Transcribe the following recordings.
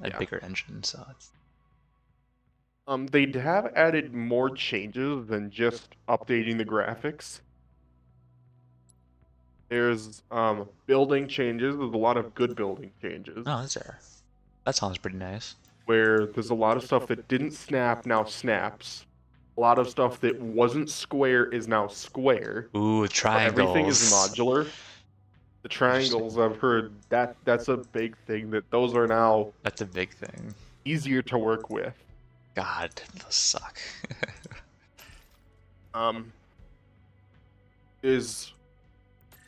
a Yeah. bigger engine, so it's... They have added more changes than just updating the graphics. There's building changes. There's a lot of good building changes Oh, is there? That sounds pretty nice. where there's a lot of stuff that didn't snap now snaps. A lot of stuff that wasn't square is now square. Ooh, So everything is triangles. modular. The Interesting. triangles, I've heard that's a big thing, that those are now That's a big thing. easier to work with. God, those suck. Um, is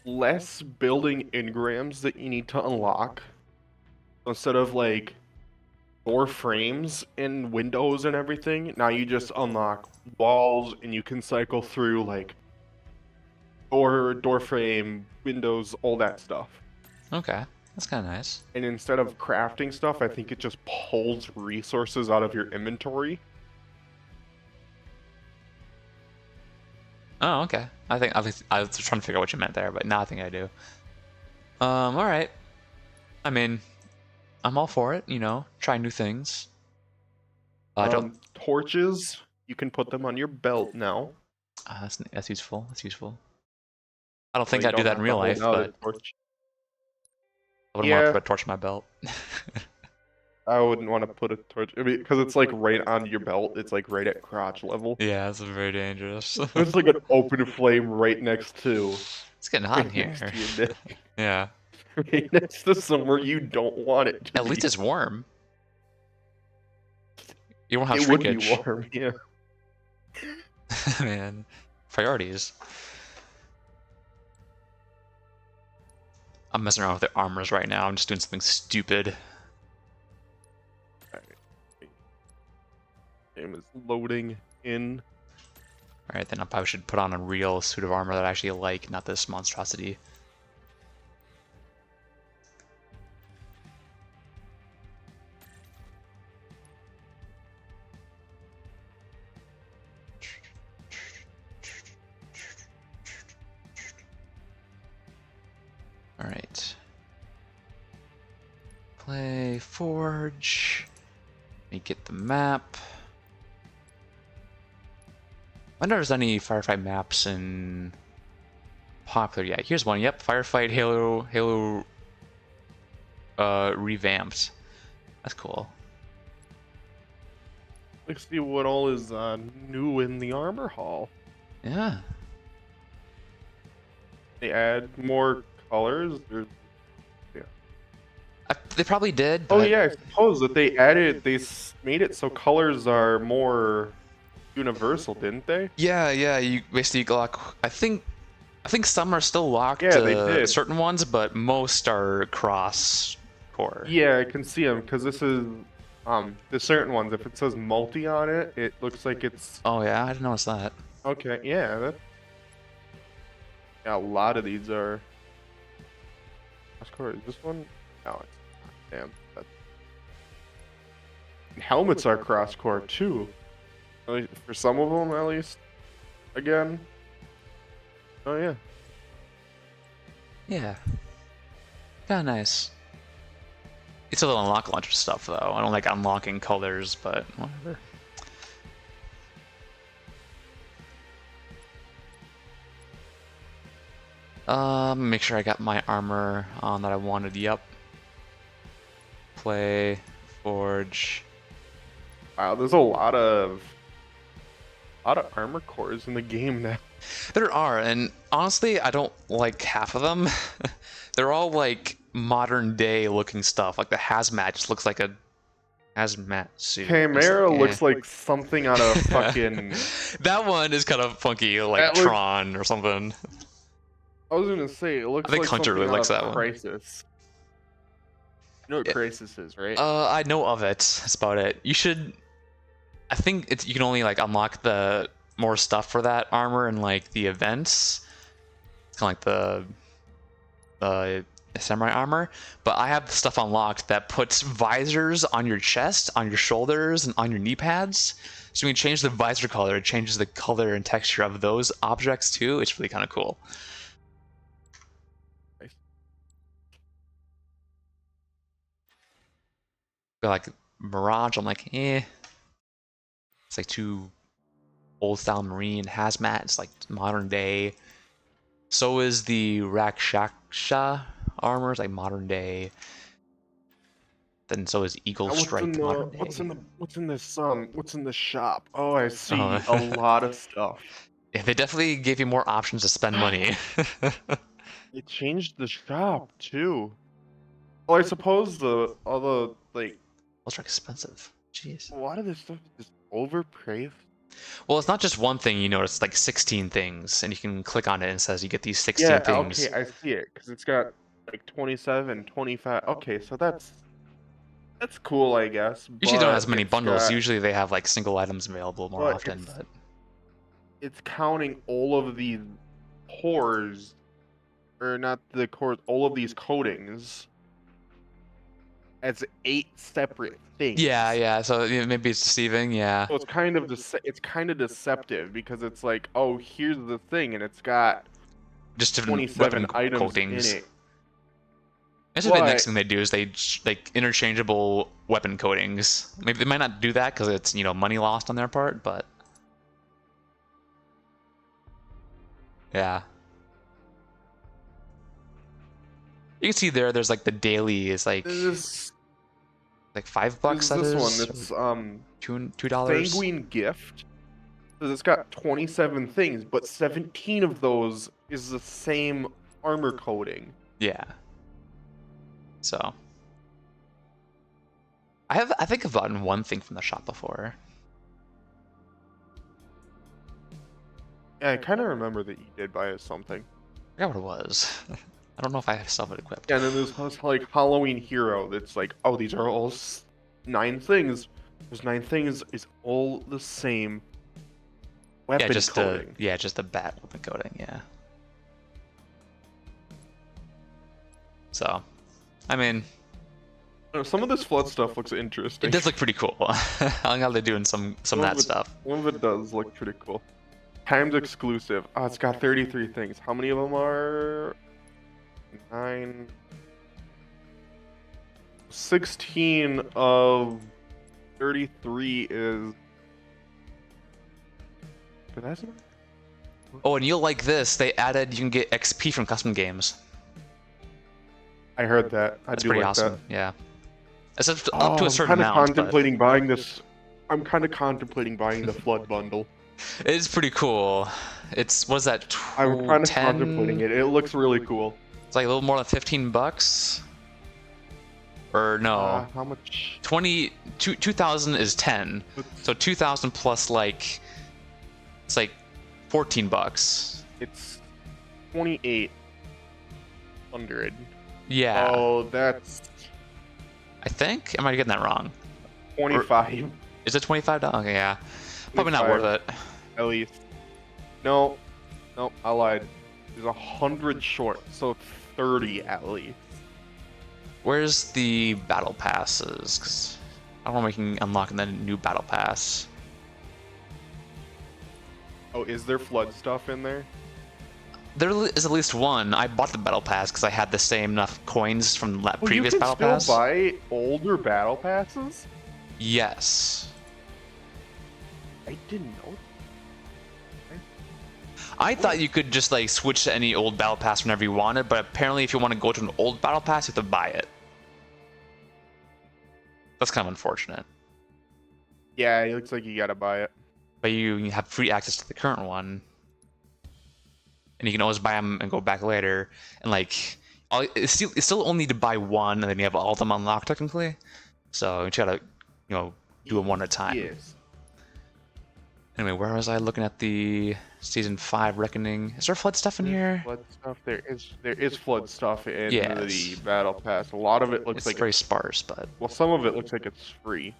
less building engrams that you need to unlock. Instead of like door frames and windows and everything, now you just unlock walls and you can cycle through like door frame, windows, all that stuff. Okay, that's kind of nice. And instead of crafting stuff, I think it just pulls resources out of your inventory. Oh, okay. I was trying to figure out what you meant there, but now I think I do. All right. I mean, I'm all for it. You know, try new things. I don't. Torches, you can put them on your belt now. That's useful. That's useful. I don't So think you I'd do don't that in have to real hold life, out a but torch. I wouldn't want to Yeah, put a torch in my belt. I wouldn't want to put a torch, I mean, because it's like right on your belt. It's like right at crotch level. Yeah, it's very dangerous. It's like an open flame right next to, It's getting hot in right next here. to your neck, Yeah. right next to somewhere you don't want it to At least be. it's warm. You won't have It would be shrinkage. warm, yeah. Man, priorities. I'm messing around with the armors right now. I'm just doing something stupid. Game is loading in. Alright, then I probably should put on a real suit of armor that I actually like, not this monstrosity. Alright. Play Forge. Let me get the map. I wonder if there's any firefight maps in popular yet. Here's one. Yep, Firefight Halo revamped. That's cool. Let's see what all is new in the armor hall. Yeah. They add more colors. They probably did, Oh but yeah, I suppose that they made it so colors are more universal, didn't they? yeah, you basically lock. I think some are still locked Yeah, they to did. certain ones, but most are cross core. Yeah, I can see them because this is the certain ones. If it says multi on it, it looks like it's Oh yeah, I didn't notice that. okay. Yeah, yeah. A lot of these are. Is this one? No, it's damn. Helmets are cross core too. For some of them, at least. Again. Oh yeah. Yeah, kind of nice. It's a little unlock launcher stuff though. I don't like unlocking colors, but whatever. Make sure I got my armor on that I wanted. Yep. Play, forge. Wow, there's a lot of armor cores in the game now. There are, and honestly, I don't like half of them. They're all like modern day looking stuff. Like the hazmat just looks like a hazmat suit. Chimera Like, looks like something out of fucking. That one is kind of funky, like That looks. Tron or something. I was gonna say it looks I think like Hunter something really out likes of that one. Crisis. You know what Yeah. Crisis is, right? I know of it. That's about it. You should. I think it's you can only like unlock the more stuff for that armor in like the events. It's kind of like the samurai armor, but I have stuff unlocked that puts visors on your chest, on your shoulders, and on your knee pads. So when you change the visor color, it changes the color and texture of those objects too. It's really kind of cool. Nice. But like Mirage, I'm like, eh. It's like too old style marine. Hazmat, it's like modern day. So is the Rakshaksha armor, it's like modern day. Then so is Eagle What's in Strike, the modern what's in day. the what's in the shop? Oh, I see a Oh, lot of stuff. yeah, they definitely gave you more options to spend money. They changed the shop too. Well, I suppose the all the like Those are expensive. Jeez. a lot of this stuff is overpriced. Well, it's not just one thing, you notice, like 16 things, and you can click on it and it says you get these 16 Yeah, okay, things. I see it because it's got like 27, 25. Okay, so that's cool, I guess, Usually don't have as but many bundles. Usually they have like single items available more but often, but it's counting all of these cores, or not the cores, all of these coatings as 8 separate things. yeah. So yeah, maybe it's deceiving. Yeah, So it's kind of deceptive because it's like, oh, here's the thing, and it's got just different 27 weapon items in coatings. it. This is the next But thing they do is they like interchangeable weapon coatings. Maybe they might not do that because it's money lost on their part, but yeah. You can see there's like the daily is like this $5 is that this one. is It's $2. Sanguine Gift. So it's got 27 things, but 17 of those is the same armor coating. Yeah. So I think I've gotten one thing from the shop before. Yeah, I kind of remember that you did buy us something. I forgot what it was. I don't know if I still have it equipped. Yeah, and then there's this like Halloween hero that's like, oh, these are all 9 things. Those 9 things is all the same weapon coating. Just the bat weapon coating, yeah. So, I mean, Some of this flood stuff looks interesting. it does look pretty cool. I like how they're doing some of that stuff. One of it does look pretty cool. Timed exclusive. Oh, it's got 33 things. How many of them are 9? 16 of 33 is. But that's not. Oh, and you'll like this. They added you can get XP from custom games. I heard that. I That's do pretty like awesome. that. Yeah. It's up to a I'm certain kind of amount, but contemplating buying this. I'm kind of contemplating buying the flood bundle. it is pretty cool. It's what is that? I'm kind of 10? contemplating it. It looks really cool. It's like a little more than $15. Or no, How much? 2,000 is 10. So 2,000 plus like it's like $14. It's 2,800. Yeah. Oh, that's I think. Am I getting that wrong? 25 Is it $25? Okay, yeah. Probably not 25. worth it. at least. No, I lied. There's 100 short, so 30 at least. Where's the battle passes? 'Cause I don't know if we can unlock the new battle pass. Oh, is there flood stuff in there? There is at least one. I bought the battle pass because I had the same enough coins from that Oh, previous you can battle still pass. buy older battle passes? Yes. I didn't know. I thought you could just like switch to any old battle pass whenever you wanted, but apparently if you want to go to an old battle pass, you have to buy it. That's kind of unfortunate. Yeah, it looks like you gotta buy it. But you have free access to the current one, and you can always buy them and go back later. And like, it's still only to buy one, and then you have all of them unlocked technically. So you gotta, do them one at a time. Yes. Anyway, where was I looking at the season 5 reckoning? Is there flood stuff in here? Flood stuff. There is flood stuff in Yes. the battle pass. A lot of it looks It's like very sparse, but well, some of it looks like it's free.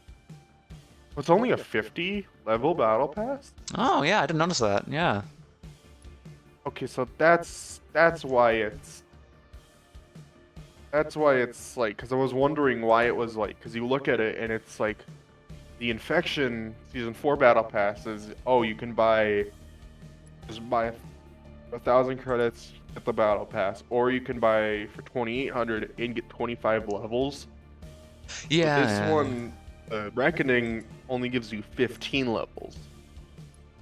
It's only a 50 level battle pass. oh yeah, I didn't notice that. Yeah. Okay, so that's why it's like, because I was wondering why it was like, because you look at it and it's like the Infection season 4 battle pass is, oh, you can just buy 1,000 credits at the battle pass, or you can buy for 2,800 and get 25 levels. Yeah. But this yeah. one, Reckoning, only gives you 15 levels.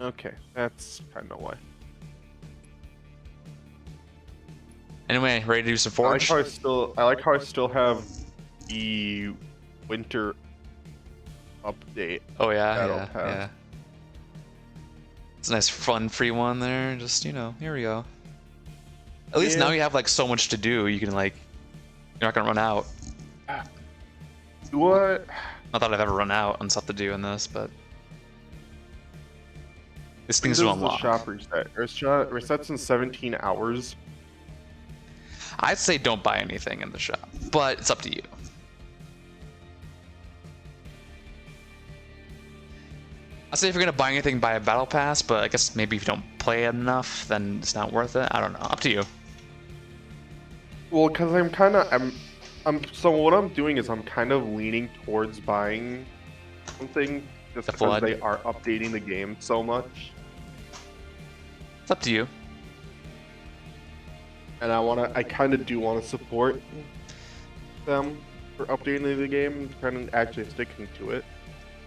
Okay, that's kind of why. Anyway, ready to do some I like Forge? how I still have the winter update Oh yeah, battle yeah, pass. yeah. It's a nice fun free one there. Just, here we go. At least now Yeah. you have like so much to do. You can like, you're not gonna run out. What? Not that I've ever run out on stuff to do in this, but these When things to does the unlock. shop reset? Resets in 17 hours. I'd say don't buy anything in the shop, but it's up to you. I'd say if you're gonna buy anything, buy a battle pass, but I guess maybe if you don't play it enough, then it's not worth it. I don't know. Up to you. Well, because so what I'm doing is I'm kind of leaning towards buying something just The because Flood? they are updating the game so much, It's up to you. and I kind of do want to support them for updating the game, kind of actually sticking to it.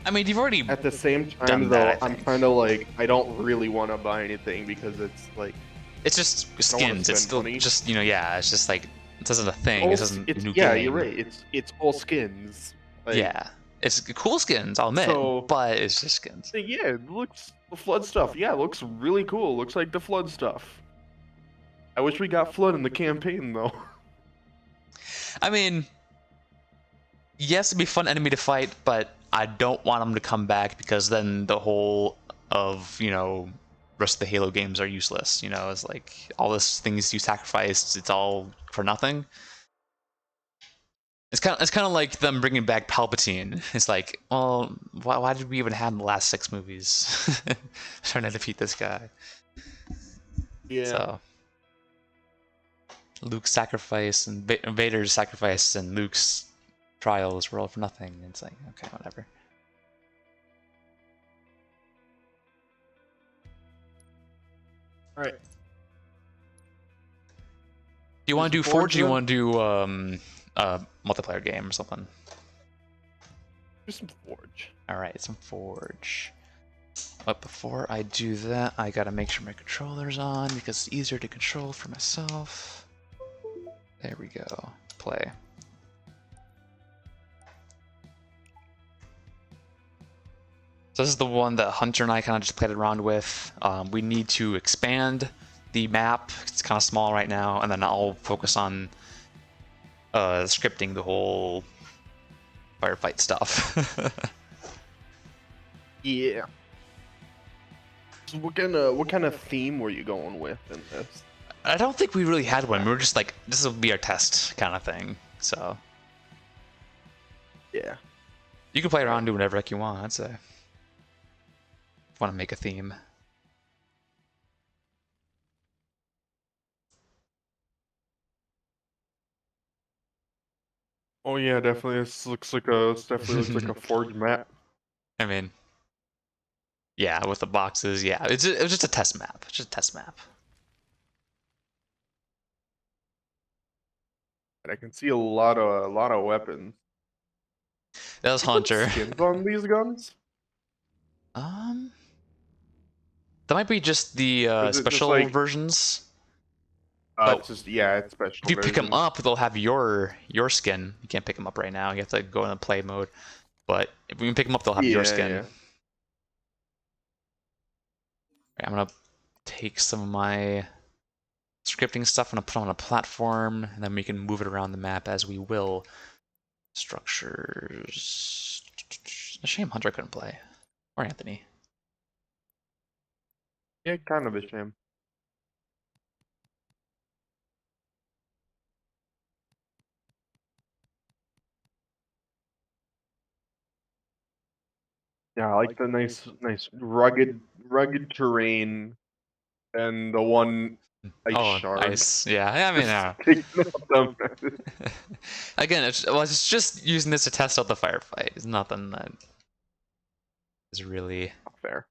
I mean, you've already At the same done time, that, though, I I'm think. kind of like I don't really want to buy anything because it's like It's just don't wanna skins. It's spend still money. just, yeah, it's just like, this isn't a thing. This isn't a new yeah, you're game. right. It's all skins. Like, Yeah. It's cool skins, I'll admit, so but it's just skins. yeah, it looks the flood stuff. Yeah, it looks really cool. Looks like the flood stuff. I wish we got flood in the campaign though. I mean, yes, it'd be a fun enemy to fight, but I don't want them to come back because then the whole of, rest of the Halo games are useless. It's like all this things you sacrificed, it's all for nothing. It's kind of like them bringing back Palpatine. It's like, well, why did we even have the last 6 movies trying to defeat this guy? Yeah. So Luke's sacrifice and Vader's sacrifice and Luke's trials were all for nothing. It's like, okay, whatever. All right. Do you want to do some Forge? Or do you then? want to do a multiplayer game or something? Do some Forge. All right, some Forge. But before I do that, I gotta make sure my controller's on because it's easier to control for myself. There we go. Play. So this is the one that Hunter and I kind of just played around with. We need to expand the map. It's kind of small right now, and then I'll focus on scripting the whole firefight stuff. Yeah. So what kind of theme were you going with in this? I don't think we really had one. We were just like, this will be our test kind of thing. So Yeah. you can play around and do whatever heck you want, I'd say. Want to make a theme. Oh yeah, definitely. This definitely looks like a Forge map. I mean, yeah, with the boxes, yeah. It was just a test map. It's just a test map. And I can see a lot of weapons. That was You put Hunter. skins on these guns? Um, that might be just the Or is it just special like versions. But it's just it's special if you pick them versions. up, they'll have your skin. You can't pick them up right now. You have to go in the play mode. But if you can pick them up, they'll have your skin. Yeah. I'm gonna take some of my scripting stuff. I'm gonna put on a platform, and then we can move it around the map as we will. Structures. A shame Hunter couldn't play, or Anthony. Yeah, kind of a shame. Yeah, I like the nice rugged terrain and the one ice shard. Ice. Yeah, I mean, Just picking up them. again, it's just using this to test out the firefight. It's nothing that is really Fair.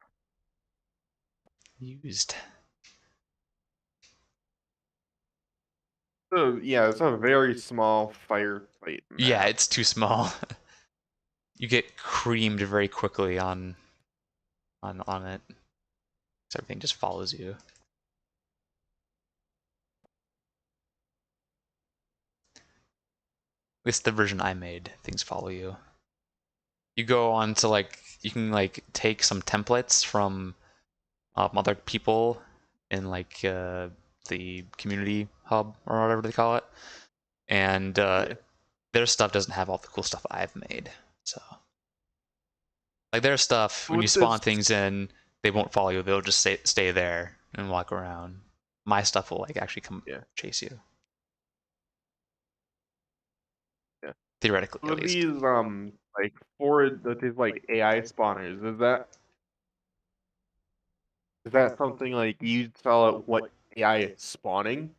used. So yeah, it's a very small firefight firefight map. Yeah, it's too small. You get creamed very quickly on it. So everything just follows you. At least the version I made, things follow you. You go on to like, you can like take some templates from other people in like the community hub or whatever they call it, and their stuff doesn't have all the cool stuff I've made. So like their stuff, when you spawn things in, they won't follow you. They'll just stay there and walk around. My stuff will like actually come chase you. Yeah. Theoretically, So at least. these like these like AI spawners, is that something like you tell it what AI is spawning?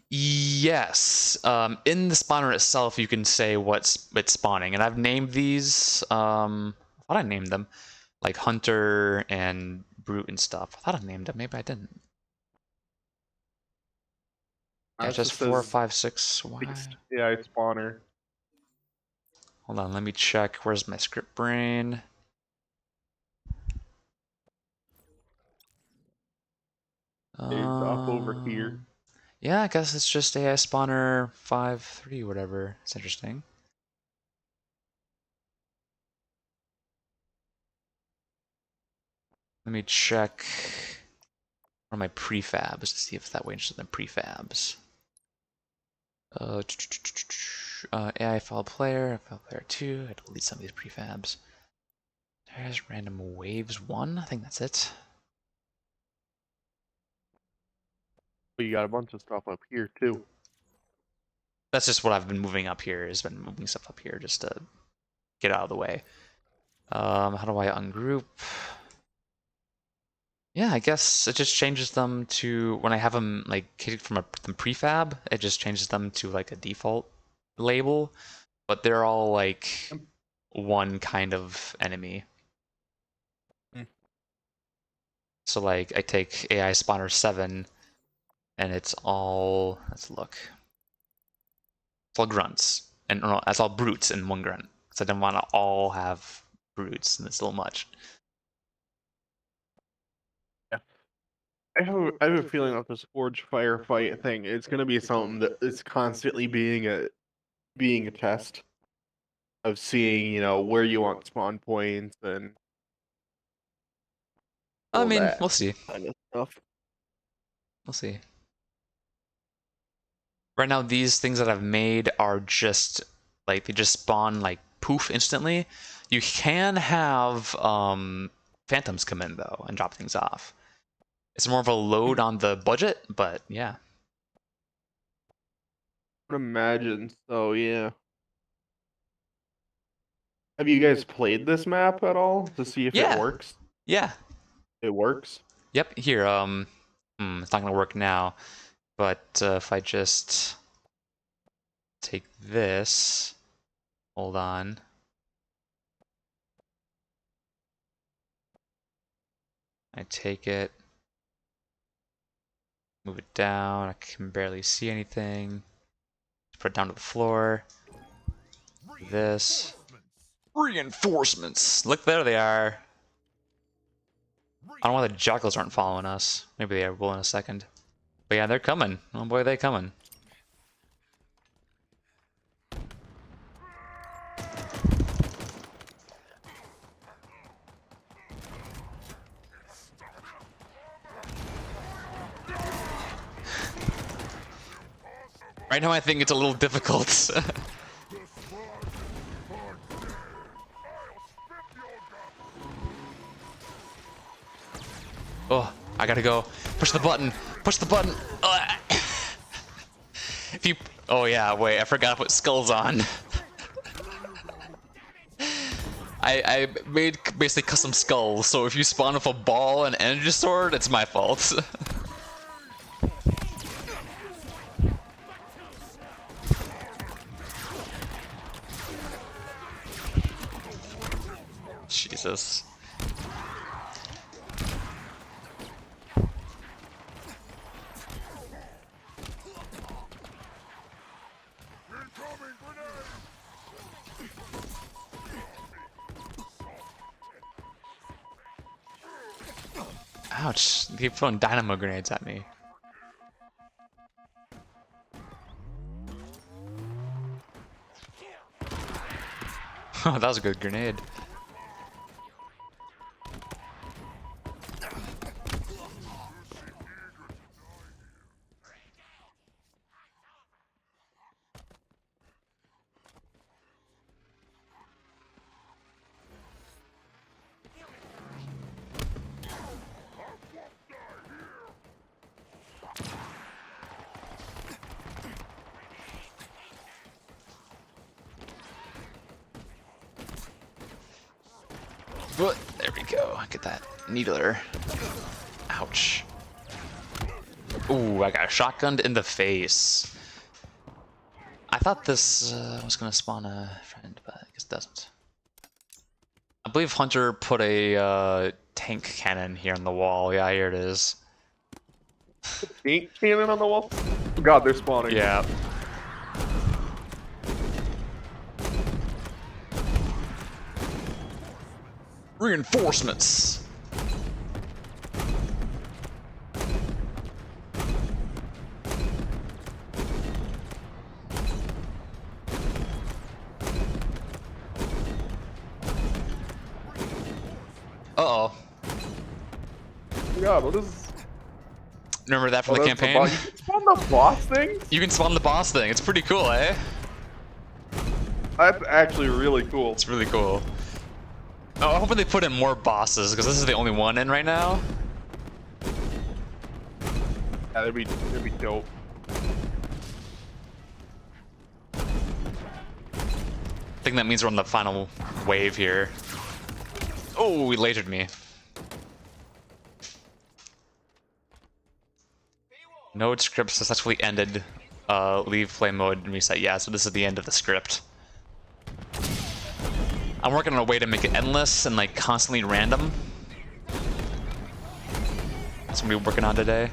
Yes. In the spawner itself, you can say what's it's spawning, and I've named these. I thought I named them, like Hunter and Brute and stuff. I thought I named them. Maybe I didn't. Yeah, it's just 4, 5, 6. Why? AI spawner. Hold on, let me check. Where's my script brain? It's up over here. Yeah, I guess it's just AI spawner 5.3, whatever. It's interesting. Let me check on my prefabs to see if that way interested in prefabs. AI file player 2. I had to delete some of these prefabs. There's random waves 1. I think that's it. But you got a bunch of stuff up here too. That's just what I've been moving up here. Has been moving stuff up here just to get out of the way. How do I ungroup? Yeah, I guess it just changes them to when I have them like from the prefab. It just changes them to like a default label, but they're all like one kind of enemy. So like I take AI spawner 7, and it's all, let's look. It's all grunts, and no, that's all brutes in one grunt. So I didn't want to all have brutes, and it's a little much. Yeah, I have a feeling that this Forge firefight thing is going to be something that is constantly being a test of seeing, you know, where you want spawn points and I all mean, that we'll see. kind of stuff. We'll see. Right now, these things that I've made are just like they just spawn like poof instantly. You can have phantoms come in though and drop things off. It's more of a load on the budget, but yeah. I would imagine so, yeah. Have you guys played this map at all to see if it Yeah. works? Yeah. It works? Yep. Here, it's not gonna work now, but if I just take this, hold on. I take it, move it down. I can barely see anything. Put it down to the floor. This. Reinforcements! Look, there they are. I don't know why the jackals aren't following us. Maybe they will in a second. But yeah, they're coming. Oh boy, they're coming. Right now I think it's a little difficult. Oh, I gotta go. Push the button. Push the button. If you... Oh yeah, wait, I forgot to put skulls on. I made basically custom skulls, so if you spawn with a ball and energy sword, it's my fault. Jesus. Ouch! They keep throwing dynamo grenades at me. Oh, that was a good grenade. But there we go. Get that needler. Ouch. Ooh, I got shotgunned in the face. I thought this was gonna spawn a friend, but I guess it doesn't. I believe Hunter put a tank cannon here on the wall. Yeah, here it is. Tank cannon on the wall? Oh god, they're spawning. Yeah. Reinforcements. Uh-oh. God, what is... Remember that from the that's campaign? You can spawn the boss thing? You can spawn the boss thing. It's pretty cool, eh? That's actually really cool. It's really cool. Oh, I'm hoping they put in more bosses, because this is the only one in right now. Yeah, that'd be dope. I think that means we're on the final wave here. Oh, he lasered me. Node script successfully ended. Leave play mode and reset. Yeah, so this is the end of the script. I'm working on a way to make it endless and like constantly random. That's what we're working on today.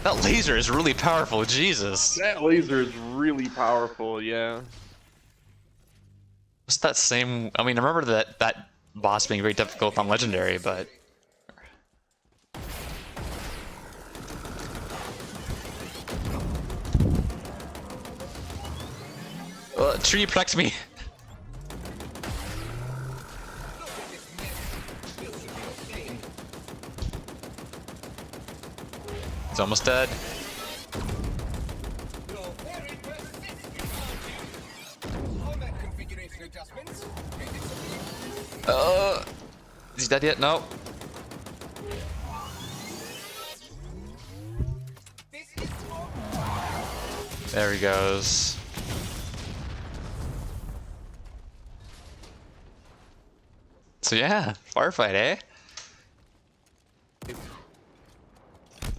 That laser is really powerful, Jesus. That laser is really powerful, yeah. What's that same? I mean, I remember that boss being very difficult on Legendary, but tree protects me. He's almost dead. Is he dead yet? No. There he goes. So yeah, firefight, eh?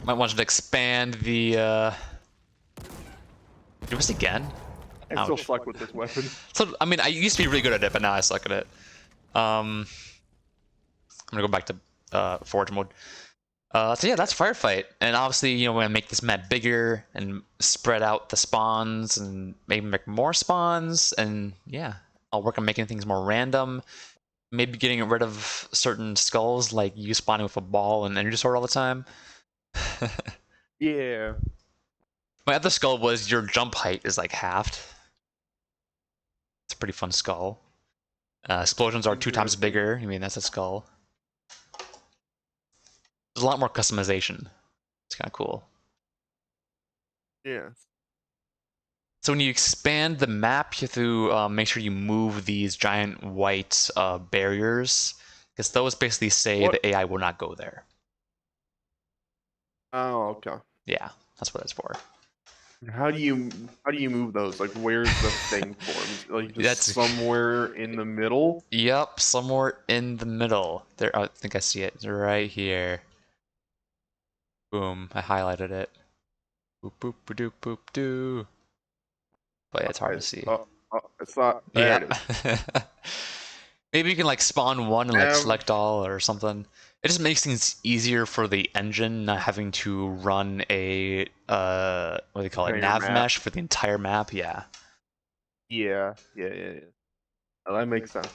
Might want to expand the do this again? I still Ouch. suck with this weapon. So I mean, I used to be really good at it, but now I suck at it. I'm gonna go back to Forge mode. So yeah, that's firefight, and obviously, you know, we're gonna make this map bigger and spread out the spawns, and maybe make more spawns, and yeah, I'll work on making things more random. Maybe getting rid of certain skulls, like you spawning with a ball and energy sword all the time. Yeah. My other skull was your jump height is like halved. It's a pretty fun skull. Explosions are 2 times bigger. I mean, that's a skull. There's a lot more customization. It's kind of cool. Yeah. So when you expand the map, you have to make sure you move these giant white barriers, because those basically say the AI will not go there. Oh, okay. Yeah, that's what it's for. How do you move those? Like, where's the thing formed? Like, just That's- somewhere in the middle? Yep, somewhere in the middle. There, I think I see it. It's right here. Boom, I highlighted it. Boop boop boop boop doo. But yeah, it's hard to see. Oh, it's not. There it is. Maybe you can like spawn one and like select all or something. It just makes things easier for the engine, not having to run a what do they call it, nav mesh for the entire map. Yeah. Yeah. Oh, that makes sense.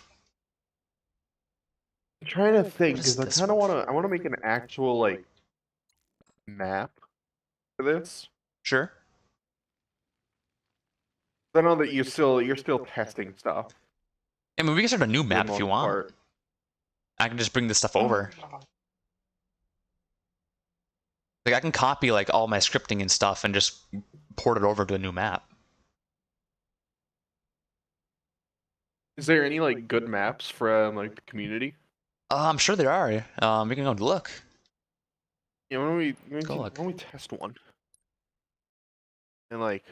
I'm trying to think because I kind of want to. I want to make an actual like map for this? Sure. I know that you're still testing stuff I mean, we can start a new for the map if you most want. part. I can just bring this stuff over. Like I can copy like all my scripting and stuff and just port it over to a new map. Is there any like good maps from like the community? I'm sure there are. We can go look. Yeah, why Go look. don't we test one? And like,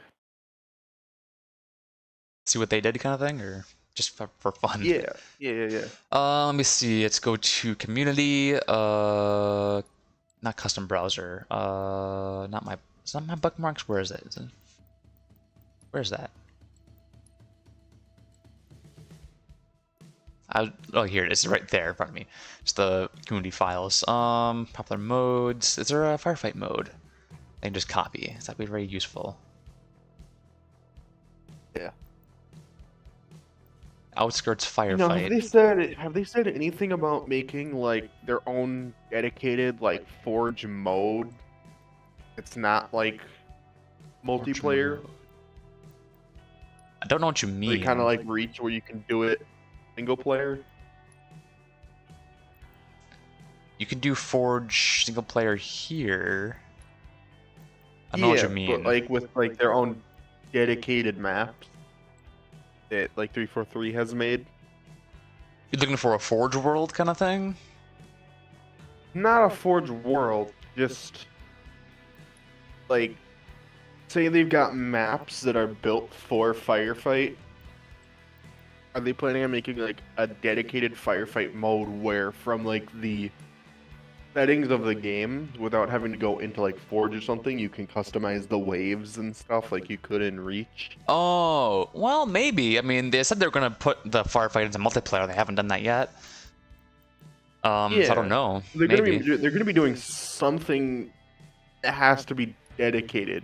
See what they did, kind of thing, or just for fun. yeah. Let me see. Let's go to community. Not custom browser. Not my. It's not my bookmarks. Where is it? Where's that? Oh, here it is. Right there in front of me. It's the community files. Popular modes. Is there a firefight mode? I can just copy. That'd be very useful. Yeah. Outskirts firefight. No, have they said anything about making like their own dedicated like Forge mode? It's not like multiplayer. I don't know what you mean. Like kind of like Reach, where you can do it single player. You can do Forge single player here. I don't know what you mean. But like with like their own dedicated maps that like 343 has made. You're looking for a Forge world kind of thing? Not a Forge world, just like say they've got maps that are built for firefight. Are they planning on making like a dedicated firefight mode where from like the settings of the game, without having to go into like Forge or something, you can customize the waves and stuff like you could in Reach? Oh, well, maybe. I mean, they said they're going to put the firefight into multiplayer. They haven't done that yet. So I don't know. They're maybe. gonna be doing something that has to be dedicated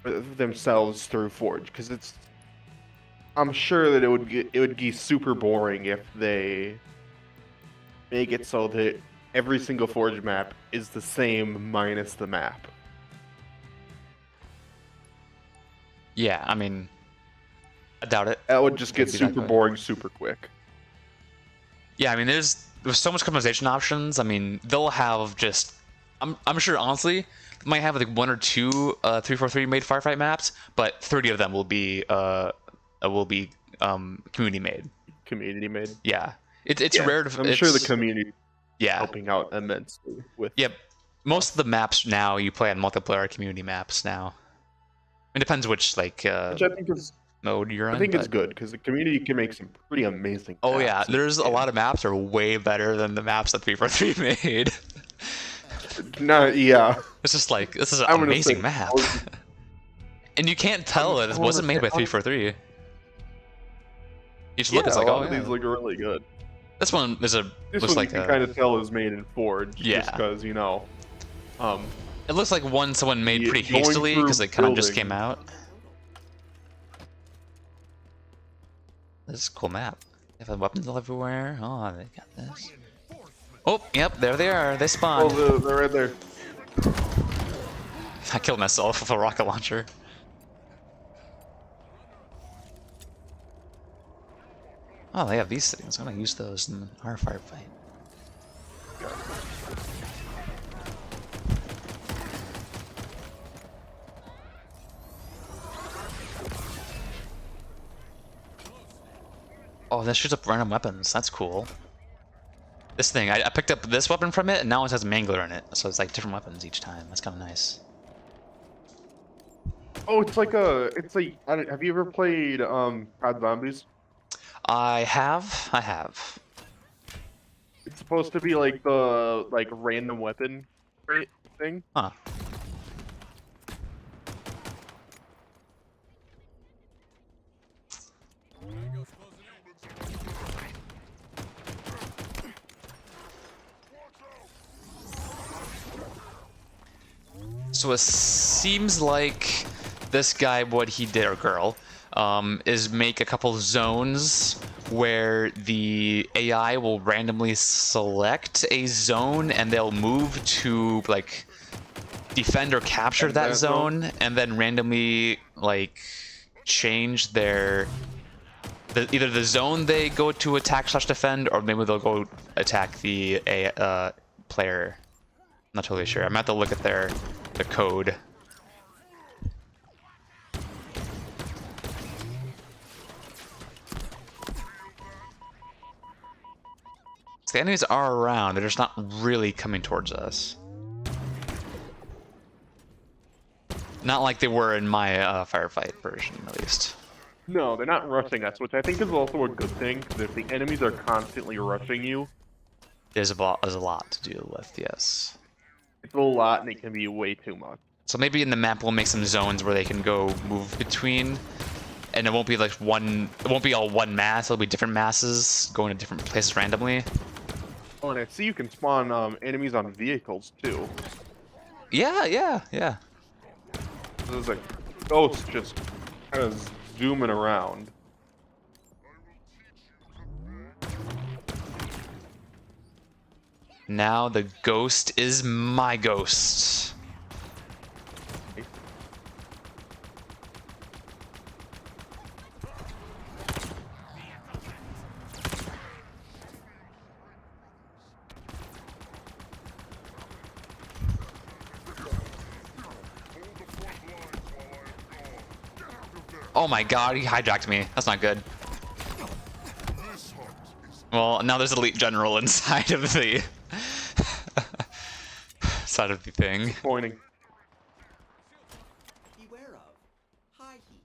themselves through Forge, because it's. I'm sure that it would be super boring if they make it so that every single Forge map is the same minus the map. Yeah, I mean, I doubt it. That would just get It'd be that super quick. boring super quick. Yeah, I mean, there's so much customization options. I mean, they'll have just. I'm sure, honestly, they might have like 1 or 2 343 made firefight maps, but 30 of them will be community made. Community made. Yeah, it's rare to. I'm sure the community yeah helping out immensely with. Yep. Most of the maps now you play on multiplayer community maps now. It depends which like Which I think is. mode you're in. I think it's but- good because the community can make some pretty amazing. Oh yeah, maps. there's a lot of maps that are way better than the maps that 343 made. No, yeah. It's just like this is an I'm gonna amazing say- map, and you can't tell it wasn't made by 343. Each look is like, a oh lot of yeah. these look really good. This one is a This looks one like you can a, kind of tell is made in Forge, Yeah. just because you know. it looks like one someone made Yeah, pretty going hastily through because it kind of just buildings. came out. This is a cool map. They have weapons everywhere. Oh, they got this. Oh, yep, there they are. They Oh, spawned. they're right there. I killed myself with a rocket launcher. Oh, they have these things. I'm gonna use those in our firefight. Oh, that shoots up random weapons. That's cool. This thing, I picked up this weapon from it, and now it has a mangler in it. So it's like different weapons each time. That's kind of nice. Oh, it's like have you ever played COD Zombies? I have. It's supposed to be like the random weapon crate thing. Huh. So it seems like this guy, what he did, or girl, is make a couple zones where the AI will randomly select a zone and they'll move to like defend or capture And that that zone, and then randomly like change their either the zone they go to attack slash defend, or maybe they'll go attack the player. I'm not totally sure. I'm gonna have to look at the code. So the enemies are around, they're just not really coming towards us. Not like they were in my firefight version, at least. No, they're not rushing us, which I think is also a good thing, because if the enemies are constantly rushing you, There's a lot to deal with, yes. it's a lot and it can be way too much. So maybe in the map we'll make some zones where they can go move between, and it won't be like it won't be all one mass, it'll be different masses going to different places randomly. Oh, and I see you can spawn enemies on vehicles too. Yeah. There's a ghost just kind of zooming around. Now the ghost is my ghost. Oh my god, he hijacked me. That's not good. Well, now there's Elite General inside of the side of the thing. Pointing. Beware of high heat.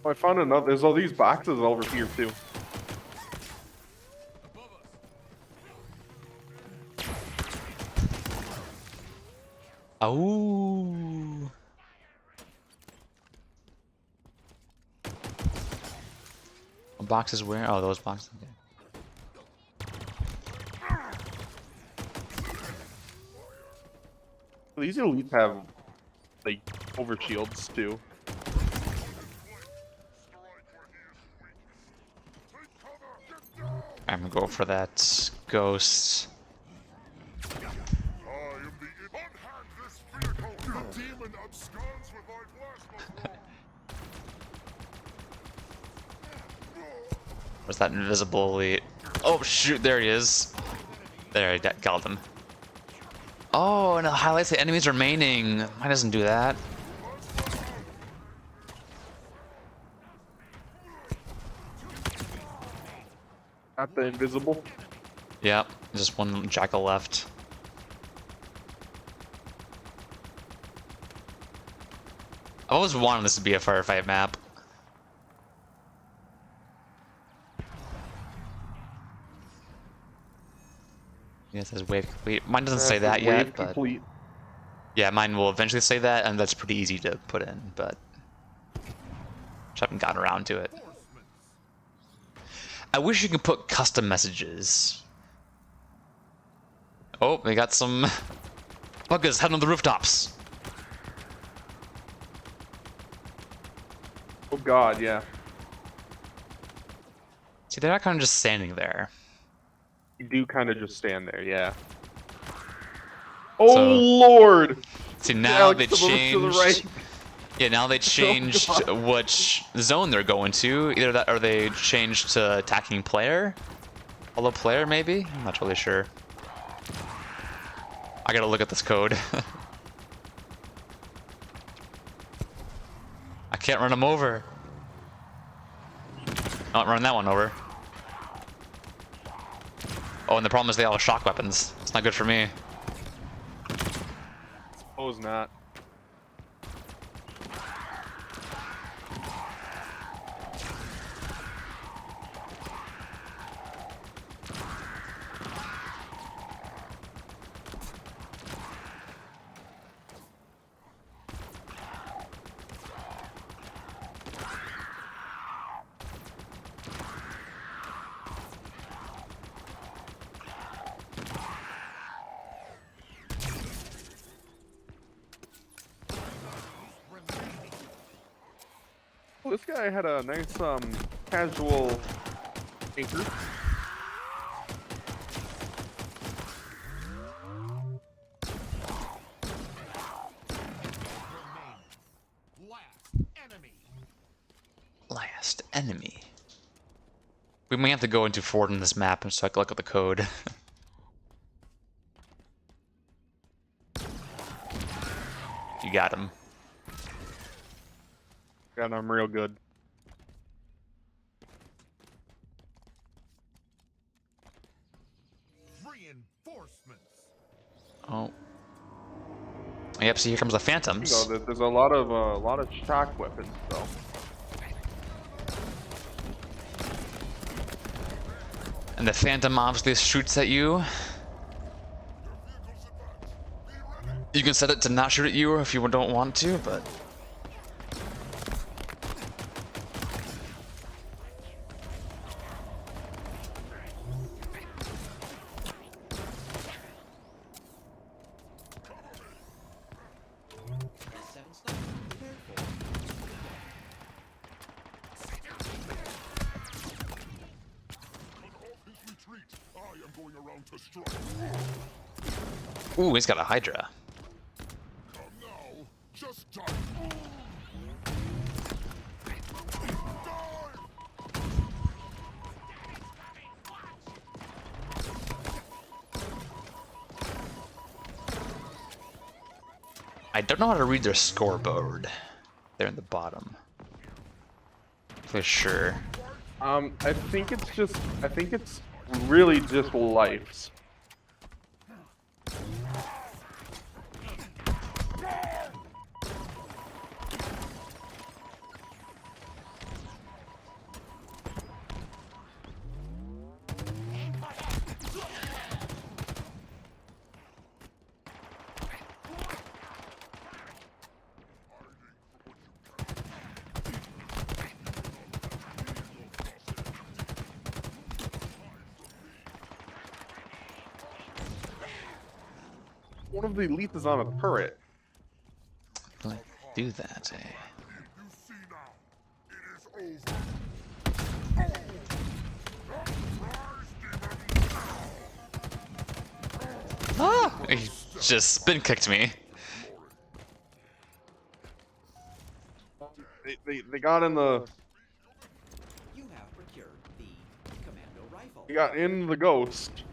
Oh, I found another. There's all these boxes over here too. Oh. Boxes where? Oh, those boxes. Okay. These elites have like overshields too. I'm gonna go for that ghost. Where's that invisible elite? Oh shoot, there he is. There, I got him. Oh, and it highlights the enemies remaining. Mine doesn't do that. Not the invisible. Yep, just one jackal left. I always wanted this to be a firefight map. Yeah, it says wave complete. Mine doesn't say that yet, Wave but complete. yeah, mine will eventually say that, and that's pretty easy to put in, but just haven't gotten around to it. I wish you could put custom messages. Oh, they got some buggers heading on the rooftops. Oh god, yeah. See, they're not kind of just standing there. You do kind of just stand there, yeah. Oh So- lord! See, now Alex, they to the changed. right. Yeah, now they changed God. which zone they're going to. Either that, or they changed to attacking player. Although player, maybe. I'm not totally sure. I gotta look at this code. I can't run them over. Not run that one over. Oh, and the problem is they all have shock weapons. It's not good for me. Suppose not. this guy had a nice casual anchor. Last enemy. We may have to go into Ford in this map so I can look at the code. You got him. Got him real good. Reinforcements. Oh. Yep, so here comes the You Phantoms. know, there's a lot of shock weapons though. And the Phantom obviously shoots at you. You can set it to not shoot at you if you don't want to, but... S7 sniper prepared for. Ooh, he's got a Hydra. I don't know how to read their scoreboard. They're in the bottom. For sure. I think it's really just lives. One of the elites is on a turret. Like, do that, eh? Ah! He just spin kicked me. They got in the You have procured the commando rifle. they got in the ghost.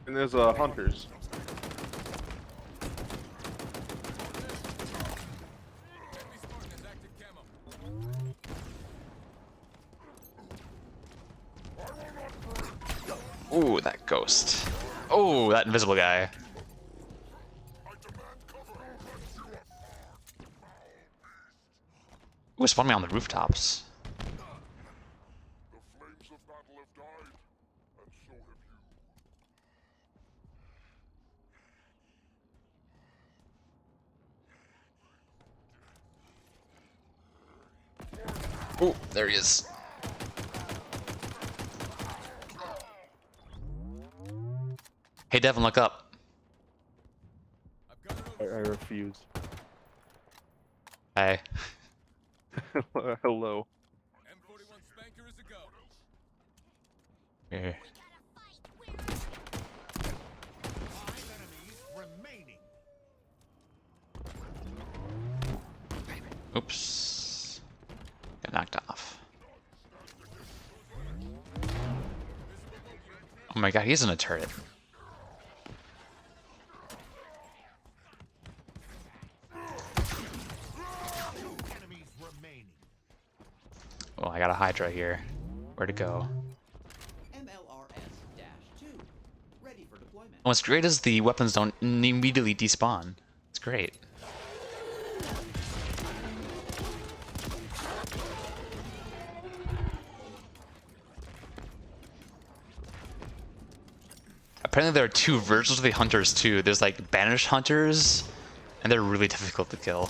And there's hunters. Ooh, that ghost. Oh, that invisible guy. Ooh, spawned me on the rooftops. Oh, there he is. Hey, Devin, look up. I refuse. Hey. Hello. M41 Spanker is a go. Here. 5 enemies remaining. Oops. Got knocked off. Oh my god, he's in a turret. Enemies remaining. Oh, I got a Hydra here. Where to go? MLRS-2. Ready for deployment. What's great is the weapons don't immediately despawn. It's great. Apparently there are two versions of the hunters too. There's like banished hunters, and they're really difficult to kill.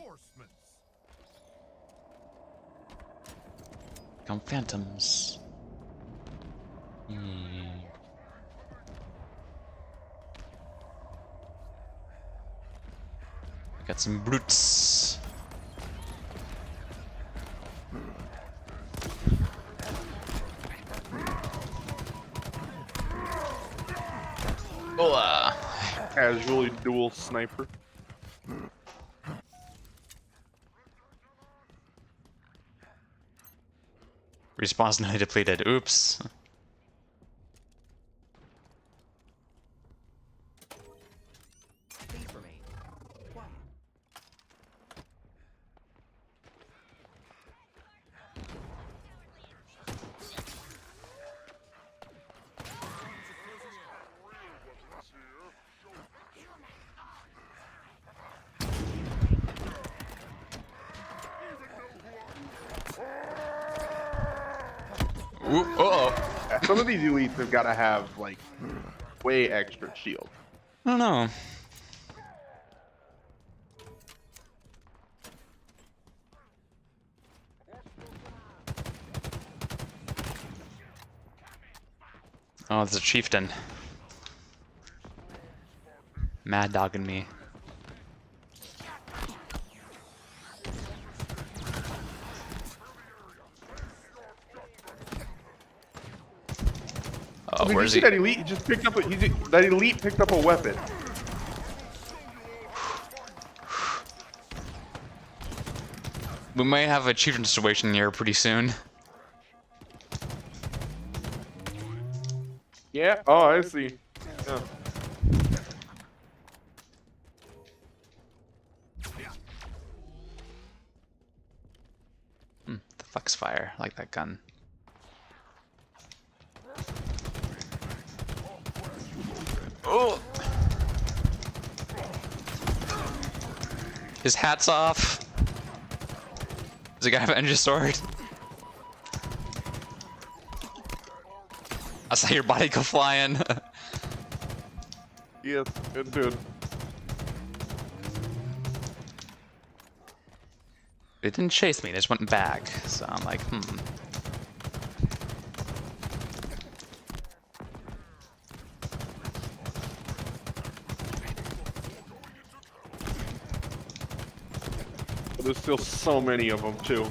Reinforcements. Come phantoms. Hmm. Got some brutes. Oh, Casually dual sniper. response nearly depleted. Oops. Please remain quiet. Ooh, uh-oh. Yeah, some of these elites have got to have like way extra shield. I don't know. Oh, it's a chieftain. Mad dogging me. Oh, Did you where's see he? that elite? He just picked up that elite picked up a weapon. We may have a chieftain situation here pretty soon. Yeah. Oh, I see. Yeah. The fuck's fire? I like that gun. Oh! His hat's off. Does the guy have an energy sword? I saw your body go flying. Yes, good dude. They didn't chase me, they just went back. So I'm like, But there's still so many of them too.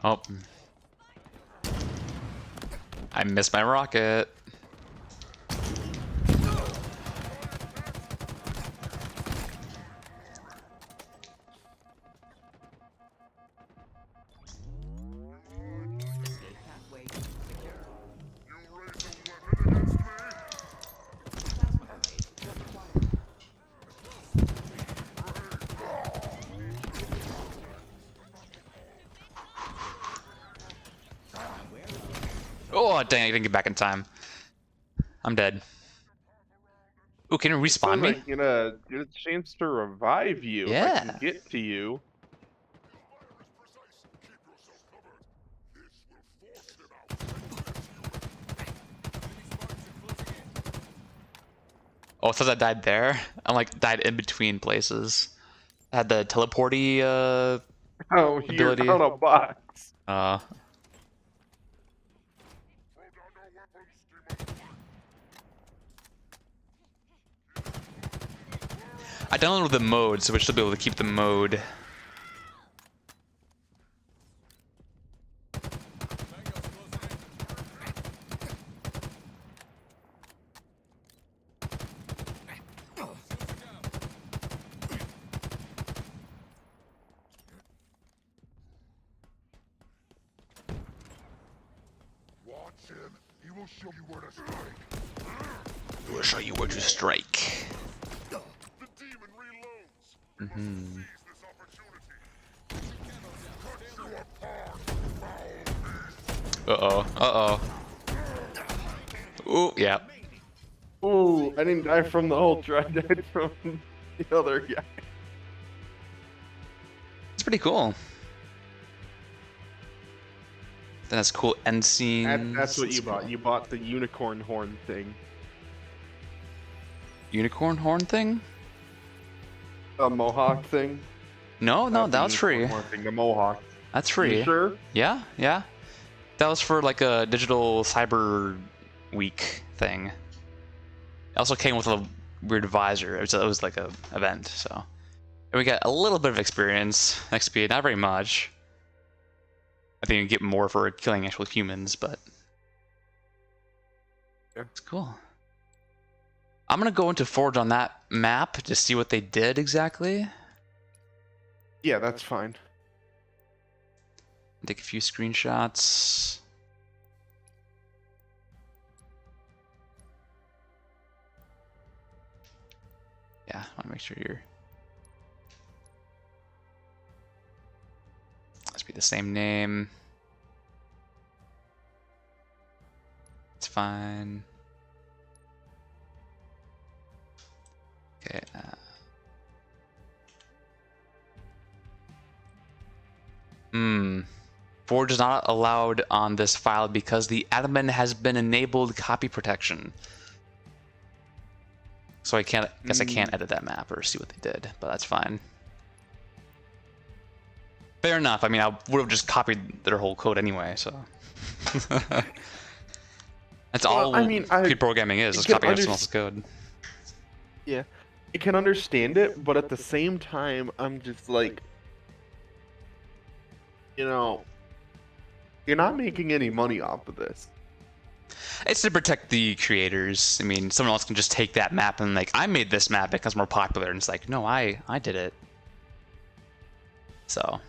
oh. I missed my rocket. Escape pathway secure. Plasma grenade required. Oh, dang, I didn't get back in time. I'm dead. Ooh, can it respawn me? Like, get a chance to revive you. If I Yeah. can get to you. Oh, it says I died there? I like died in between places. I had the teleporty Oh, you're ability. on a box. I downloaded the mode, so we should be able to keep the mode. Watch him. He will We'll show you where to strike. The demon reloads. Mm-hmm. Seize this opportunity. Uh-oh. Ooh, yeah. Ooh, I didn't die from the ultra. I died from the other guy. It's pretty cool. Then that's cool end scene. That's what you bought. You bought the unicorn horn thing. Unicorn horn thing? The mohawk thing. No, Not the that was free. unicorn horn thing, the mohawk. That's You free. sure? Yeah. That was for like a digital cyber week thing. It also came with a weird visor. It was like a event, so. And we got a little bit of experience, XP, not very much. I think you get more for killing actual humans, but Yeah. it's cool. I'm gonna go into Forge on that map to see what they did exactly. Yeah, that's fine. Take a few screenshots. Yeah, I want to make sure you're. Must be the same name. It's fine. Okay. Forge is not allowed on this file because the admin has been enabled copy protection. So I can't. Guess I can't edit that map or see what they did, but that's fine. Fair enough. I mean, I would have just copied their whole code anyway, so. That's all I mean, good programming is can copying someone else's code. Yeah, I can understand it, but at the same time, I'm just like, you're not making any money off of this. It's to protect the creators. I mean, someone else can just take that map and like, I made this map because more popular, and it's like, no, I did it. So.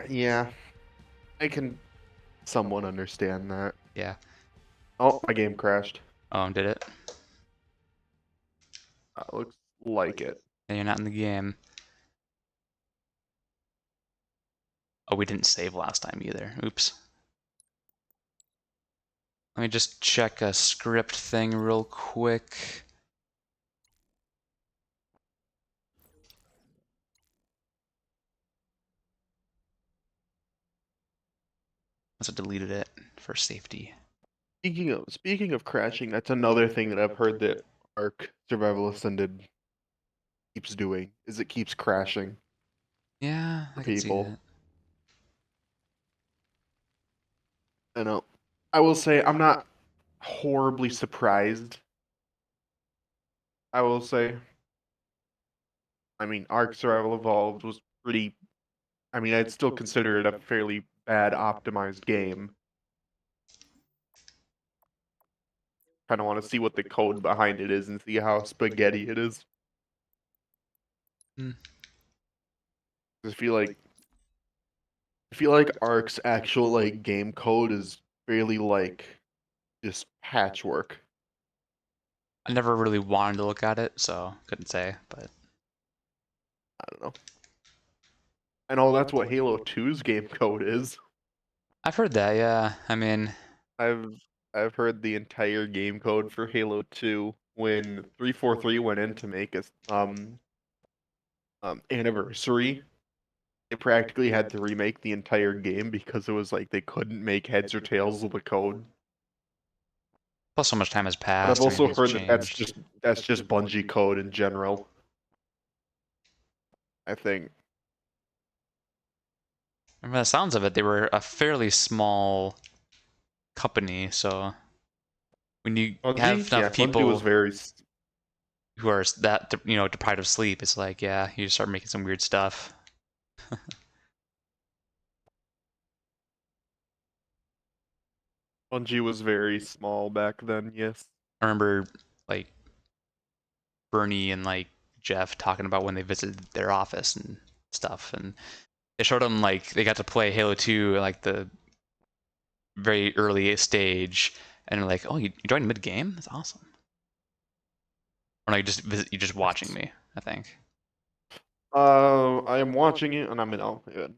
Yeah, I can somewhat understand that. Yeah. Oh, my game crashed. Oh, did it? Looks like it. Yeah, you're not in the game. Oh, we didn't save last time either. Oops. Let me just check a script thing real quick. Must have deleted it for safety. Speaking of crashing, that's another thing that I've heard that Ark Survival Ascended keeps doing, is it keeps crashing. Yeah, I can see People. that. I know. I will say I'm not horribly surprised. I will say. I mean, Ark Survival Evolved was pretty. I mean, I'd still consider it a fairly bad optimized game. Kind of want to see what the code behind it is and see how spaghetti it is. Hmm. I feel like Ark's actual like game code is fairly like just patchwork. I never really wanted to look at it, so couldn't say, but I don't know. I know that's what Halo 2's game code is. I've heard that, yeah. I mean, I've heard the entire game code for Halo 2 when 343 went in to make a anniversary. They practically had to remake the entire game because it was like they couldn't make heads or tails of the code. plus so much time has But passed. I've also everything's heard that changed. that's just Bungie code in general. I think. From the sounds of it, they were a fairly small company, so when you have enough Bungie people was very. who are that deprived of sleep, it's like, yeah, you start making some weird stuff. Bungie was very small back then. Yes. I remember like Bernie and like Jeff talking about when they visited their office and stuff, and they showed them like they got to play Halo 2 like the very early stage, And like, oh, you joined mid game? That's awesome. Or no, you're just watching me, I think. I am watching it and I'm in Good.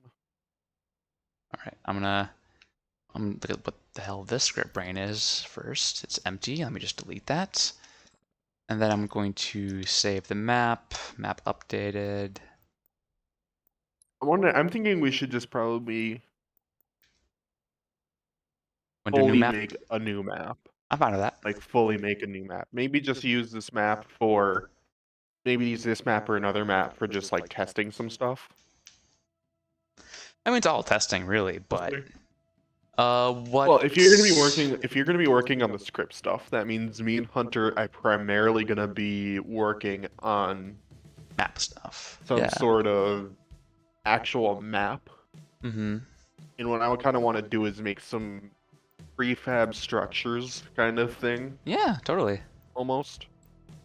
All right, I'm gonna look at what the hell this script brain is first. It's empty. Let me just delete that. And then I'm going to save the map updated. I'm thinking we should just probably Want to do a new fully map? make a new map. I'm fine with that. Like fully make a new map. Maybe just use this map for maybe use this map or another map for just like testing some stuff. I mean, it's all testing, really, but what? Well, if you're gonna be working on the script stuff, that means me and Hunter are primarily gonna be working on map stuff? some Yeah. sort of actual map. Mm-hmm. And what I would kind of want to do is make some prefab structures kind of thing, Yeah, totally. almost.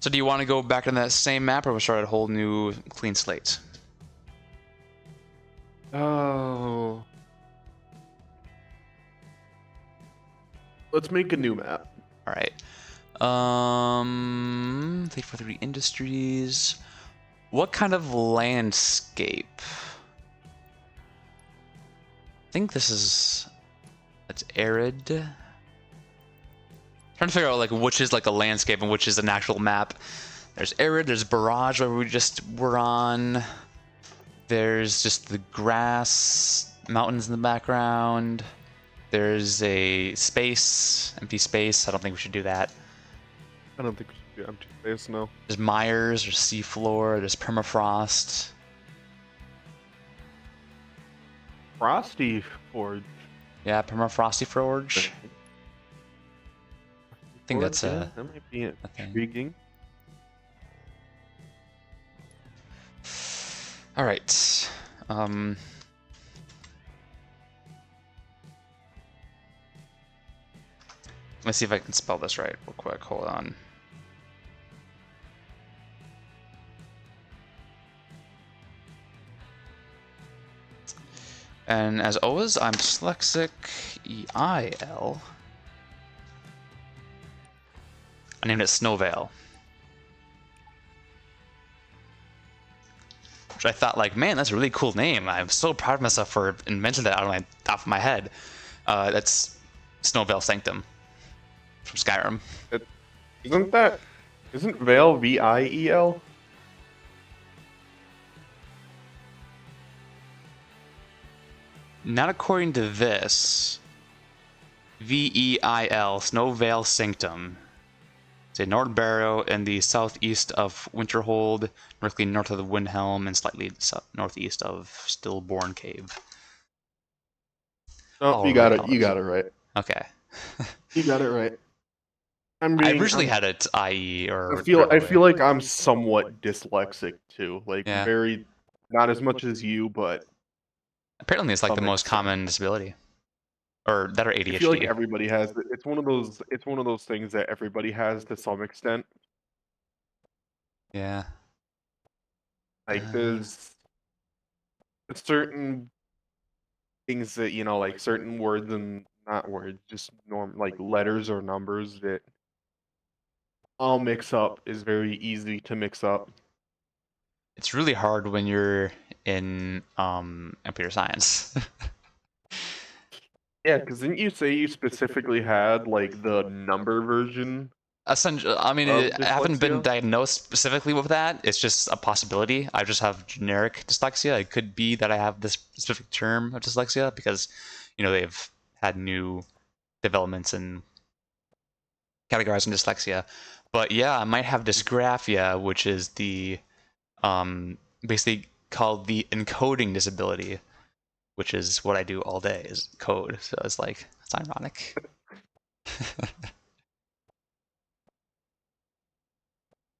So do you want to go back to that same map, or we'll start a whole new clean slate? Oh. Let's make a new map. All right. 343 Industries. What kind of landscape? I think this is... It's arid. Trying to figure out like which is like a landscape and which is an actual map. There's arid, there's barrage where we just were on. There's just the grass, mountains in the background. There's a space, empty space. I don't think we should do that. I don't think we should do empty space, no. There's mires, there's seafloor, there's permafrost. Frosty Forge. Yeah, permafrosty forge. I think that's that might be a thing. intriguing. All right. Let's see if I can spell this right real quick. Hold on. And as always, I'm dyslexic EIL. I named it Snowvale. Which I thought, like, man, that's a really cool name. I'm so proud of myself for inventing that out of my top of my head. That's Snowvale Sanctum from Skyrim. Isn't Vale VIEL? Not according to this. VEIL, Snowvale Sanctum. It's a Northern Barrow in the southeast of Winterhold, directly north of the Windhelm, and slightly northeast of Stillborn Cave. No, All you got right, it. You got it right. Okay. You got it right. I originally had it IE or. I feel like I'm somewhat dyslexic too. Like Yeah. very, not as much as you, but Apparently, it's like the some most extent. common disability, or that or ADHD. I feel like everybody has it. It's one of those things that everybody has to some extent. Yeah. Like there's certain things that like certain words and not words, just like letters or numbers that all mix up is very easy to mix up. It's really hard when you're in computer science. Yeah, because didn't you say you specifically had like the number version? Essentially, I mean, Of I haven't been dyslexia? diagnosed specifically with that. It's just a possibility. I just have generic dyslexia. It could be that I have this specific term of dyslexia because, they've had new developments in categorizing dyslexia. But yeah, I might have dysgraphia, which is the basically called the encoding disability, which is what I do all day is code. So it's like, it's ironic.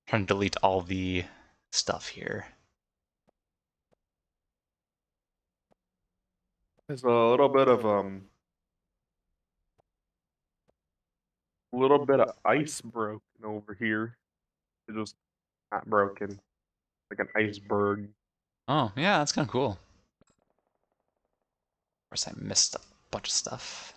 Trying to delete all the stuff here. There's a little bit of ice broken over here. It's just not broken, like an iceberg. Oh, yeah, that's kind of cool. Of course, I missed a bunch of stuff.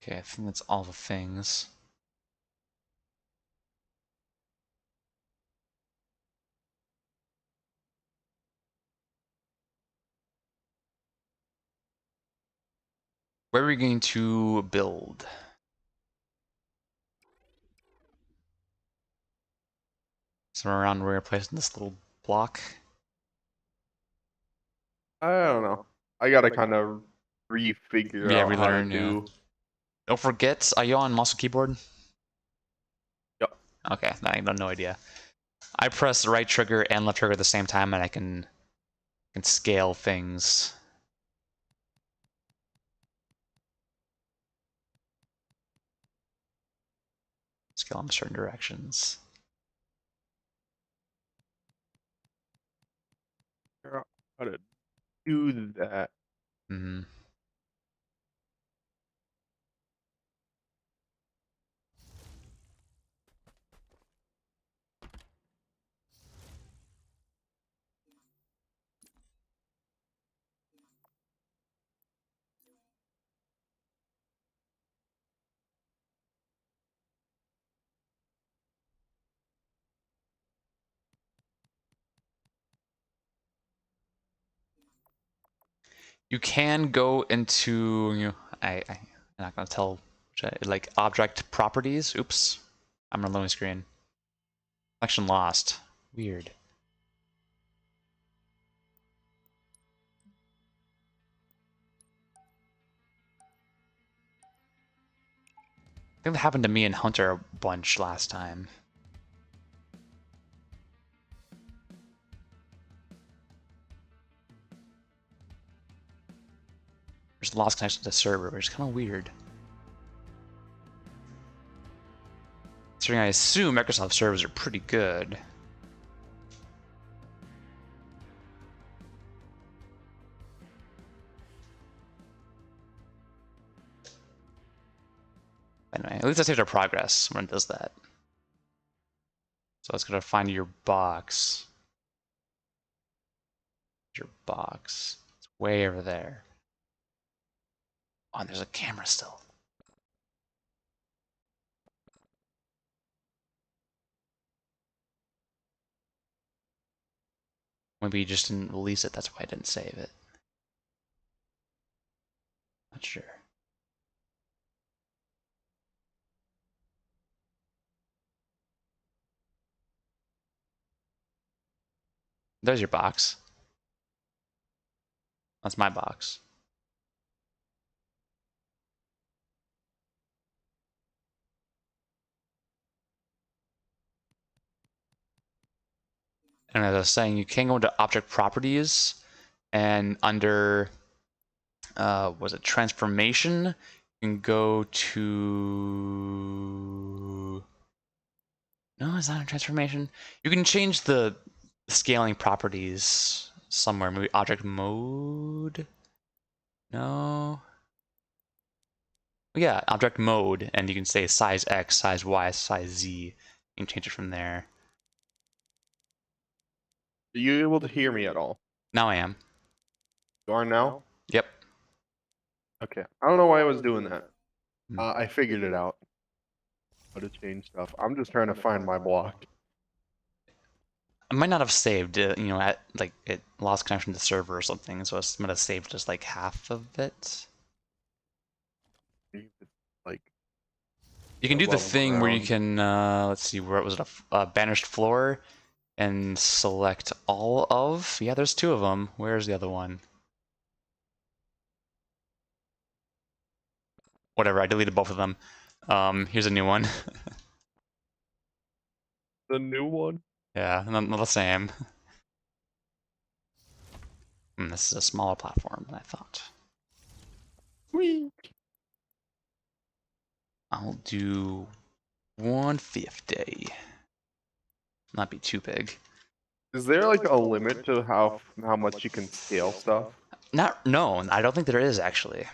Okay, I think that's all the things. Where are we going to build? Somewhere around where we're placing this little block. I don't know. I gotta kind of refigure Yeah, out how to relearn, yeah. do. Don't forget, are you on mouse and keyboard? Yep. Okay, I got no idea. I press the right trigger and left trigger at the same time, and I can scale things. Scale in certain directions. Figure out how to do that. Hmm. You can go into, I'm not gonna tell, like object properties. Oops, I'm on a loading screen. Selection lost. Weird. I think that happened to me and Hunter a bunch last time. There's lost connection to the server, which is kind of weird. Considering I assume Microsoft servers are pretty good. Anyway, at least I saved our progress when it does that. So it's gonna find your box. Your box. It's way over there. Oh, and there's a camera still. Maybe you just didn't release it, that's why I didn't save it. Not sure. There's your box. That's my box. And as I was saying, you can go into object properties and under was it transformation? You can go to no, it's not a transformation. You can change the scaling properties somewhere. Maybe object mode. No. Yeah, object mode, and you can say size X, size Y, size Z. You can change it from there. Are you able to hear me at all? Now I am. You are now? Yep. Okay. I don't know why I was doing that. Hmm. I figured it out. How to change stuff. I'm just trying to find my block. I might not have saved it, at like it lost connection to the server or something, so I might have saved just like half of it. Like, You can do the above thing where you ground. can, let's see, where was it? A banished floor, and select all of. Yeah, there's two of them. Where's the other one? Whatever, I deleted both of them. Here's a new one. The new one? Yeah, not the same. This is a smaller platform than I thought. Whee! I'll do 150. Not be too big. Is there like a limit to how much you can scale stuff? No, I don't think there is actually.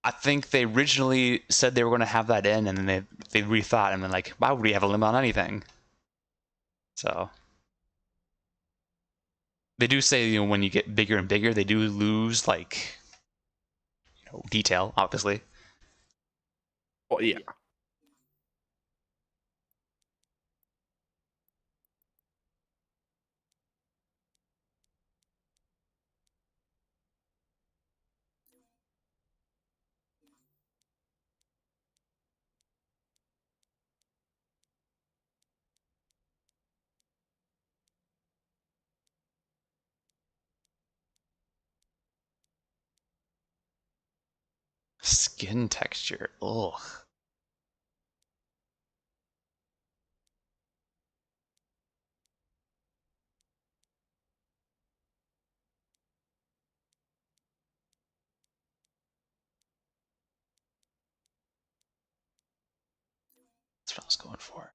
I think they originally said they were going to have that in, and then they rethought, and then like, why would we have a limit on anything? So they do say when you get bigger and bigger, they do lose like detail, obviously. Well, yeah. Skin texture. Ugh. That's what I was going for.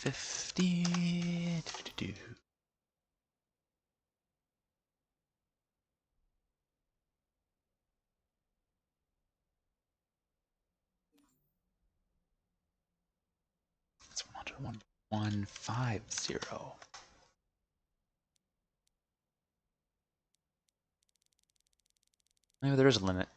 $150. That's 150. Maybe there is a limit.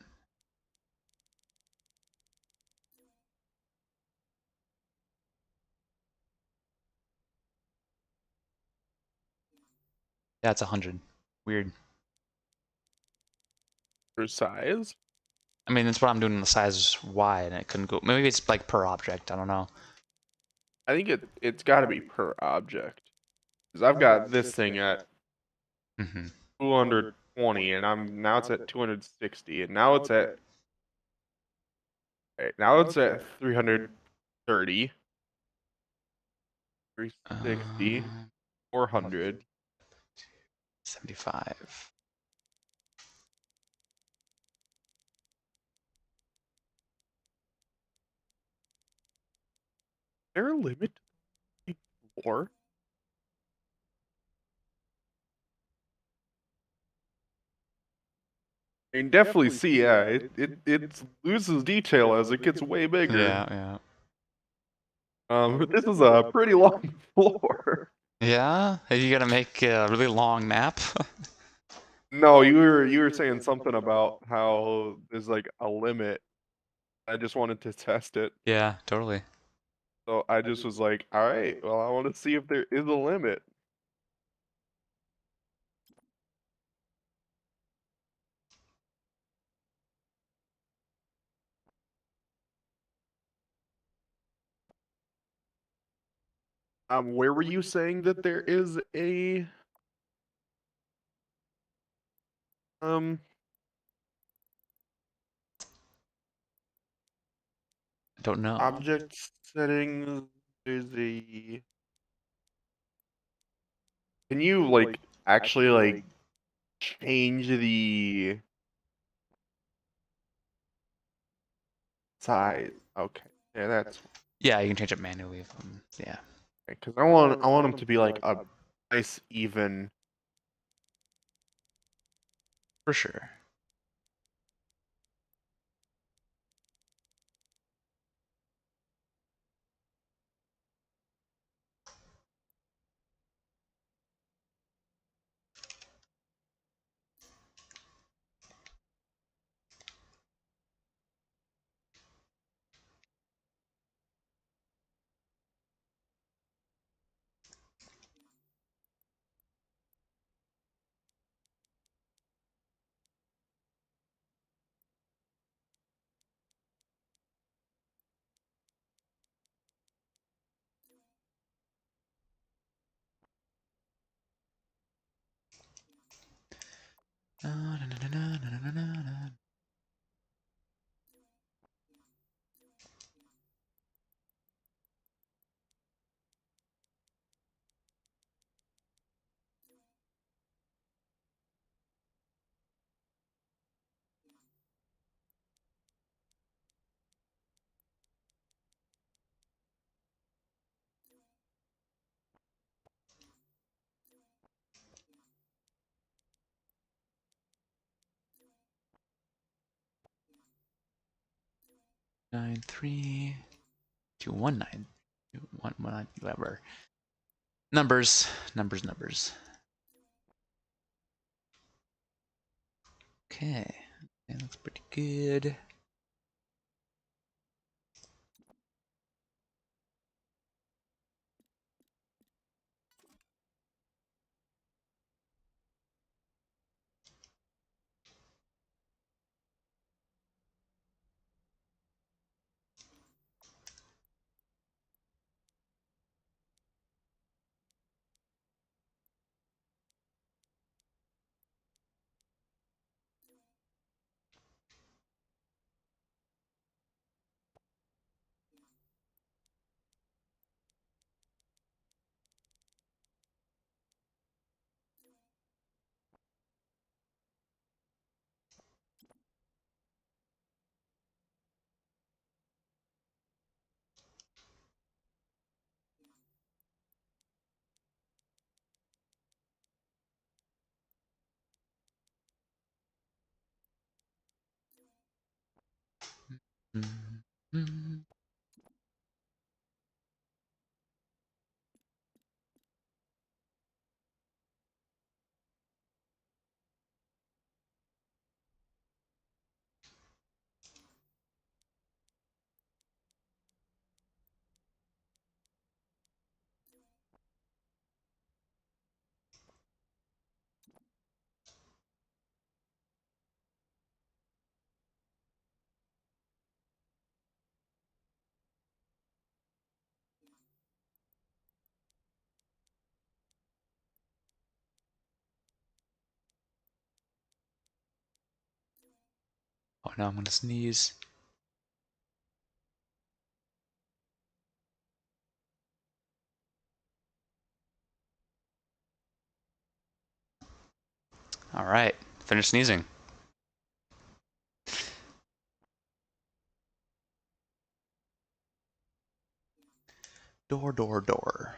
Yeah, it's 100. Weird. For size. I mean, that's what I'm doing in the size Y, and it couldn't go. Maybe it's like per object. I don't know. I think it's got to be per object. Because I've got this thing at Mm-hmm. 220, and now it's at 260, and now it's at now it's at 330, 360, 400. 75. Is there a limit to floor? I can definitely see, yeah, it loses detail as it gets way bigger. Yeah. But this is a pretty long floor. Yeah? Are you gonna make a really long map? No, you were saying something about how there's like a limit. I just wanted to test it. Yeah, totally. So I just was like, all right, well, I want to see if there is a limit. Where were you saying that there is a um I don't know. object settings? There's a. Can you like actually like change the size? Okay, yeah, that's Yeah, you can change it manually. Yeah. because I want them to be like a nice even. For sure. 93219 whatever. Numbers. Okay, that looks pretty good. Mm-hmm. Oh no, I'm gonna sneeze. All right, finish sneezing. Door.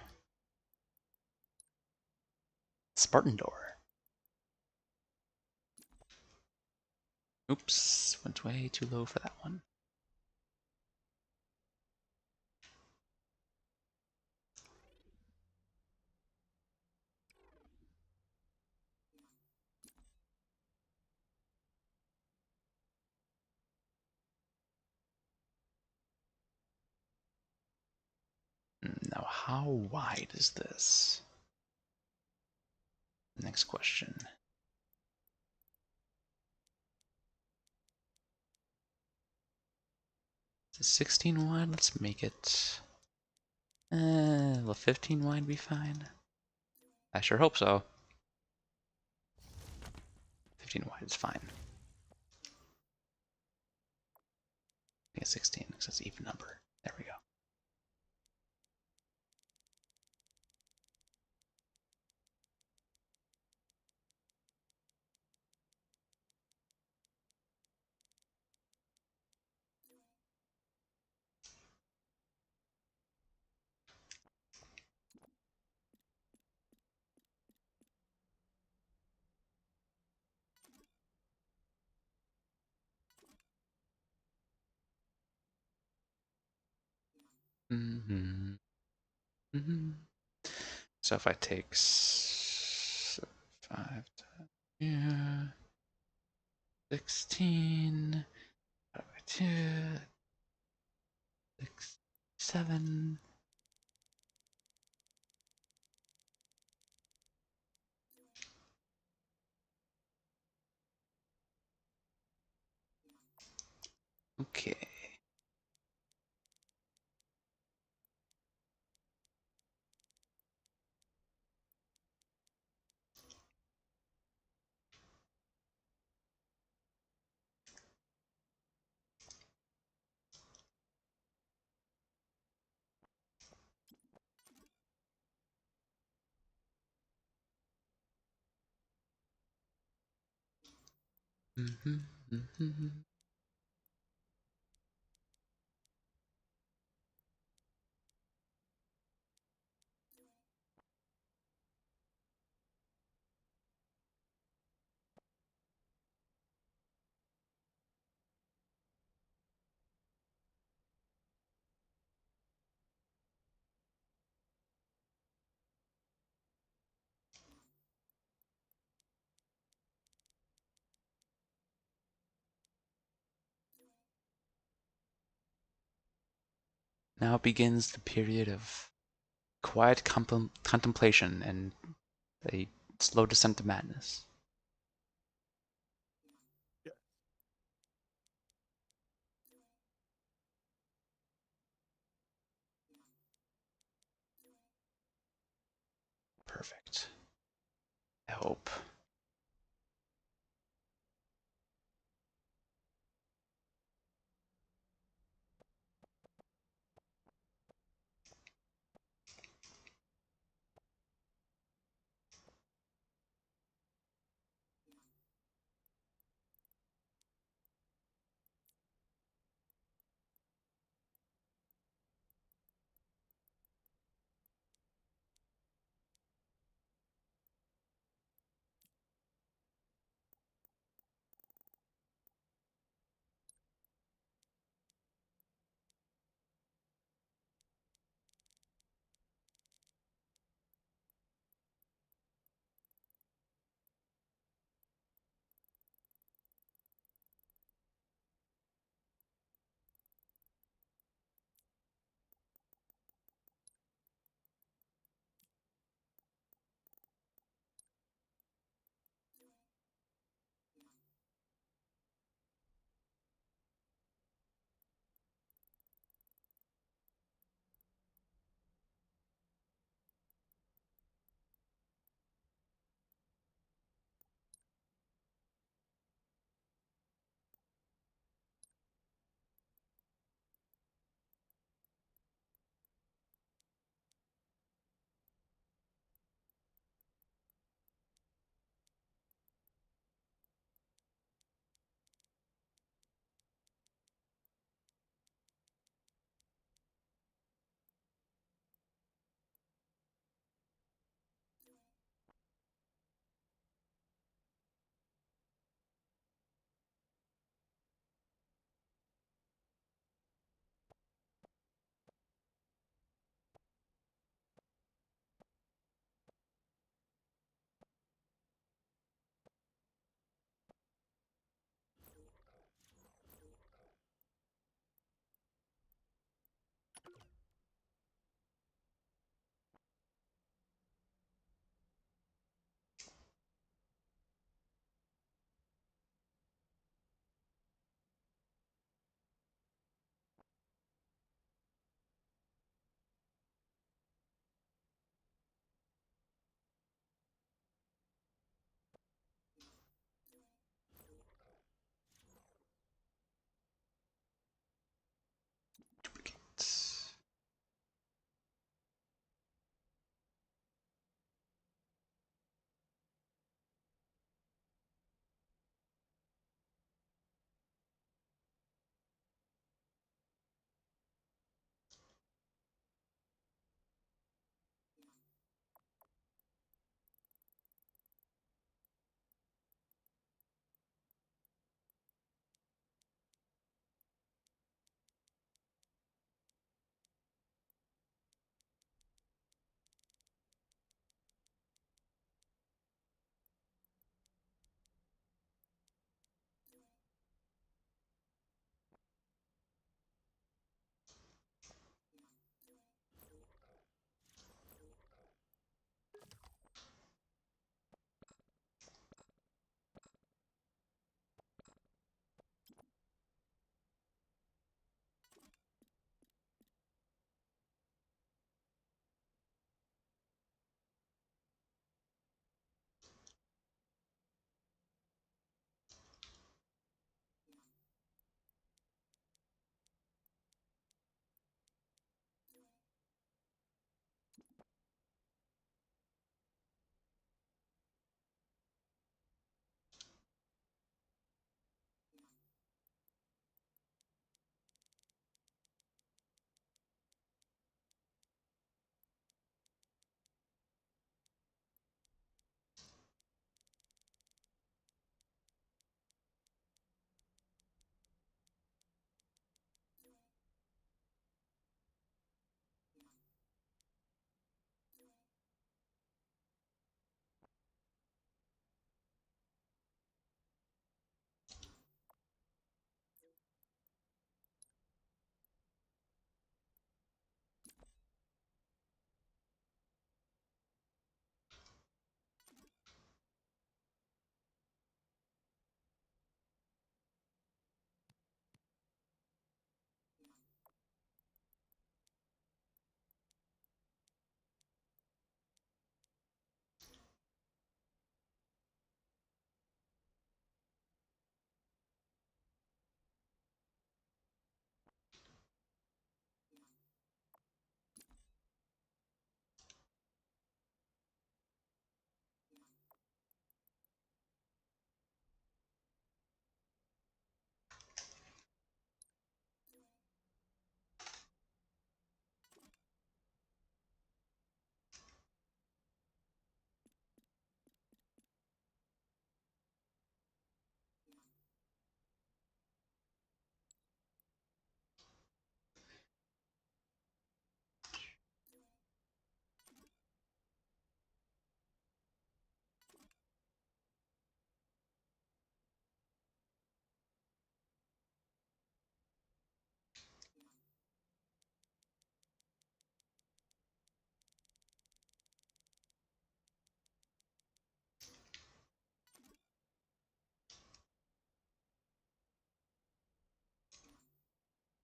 Spartan door. Oops, went way too low for that one. Now, how wide is this? Next question. Is it 16 wide? Let's make it. Will 15 wide be fine? I sure hope so. 15 wide is fine. I guess 16 because that's an even number. There we go. So if I take 5 to here, 16, 5 by 2, 6, 7. Okay. Mhm, mhm. Now begins the period of quiet contemplation and a slow descent to madness. Perfect. I hope.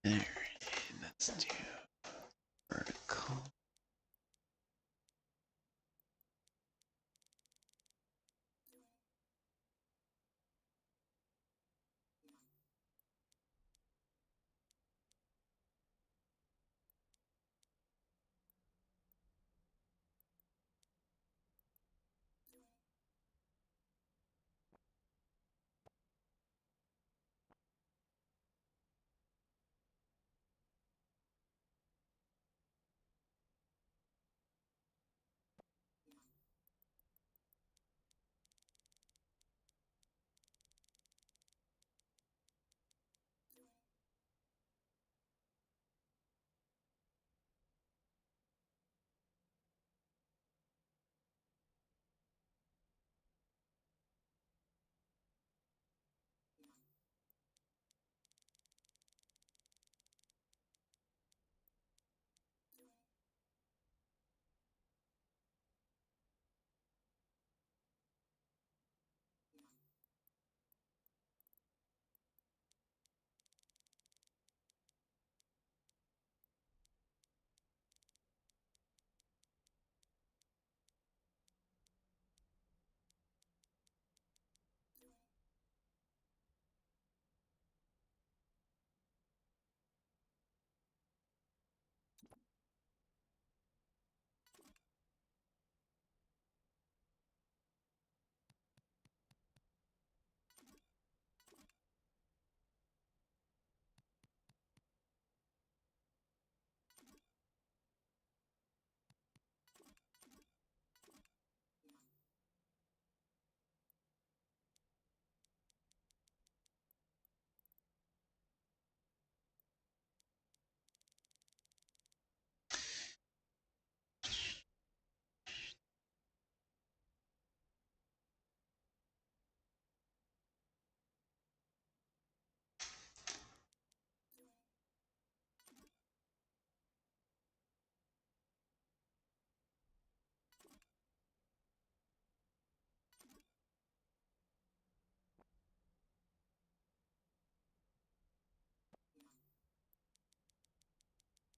Alright, let's do vertical.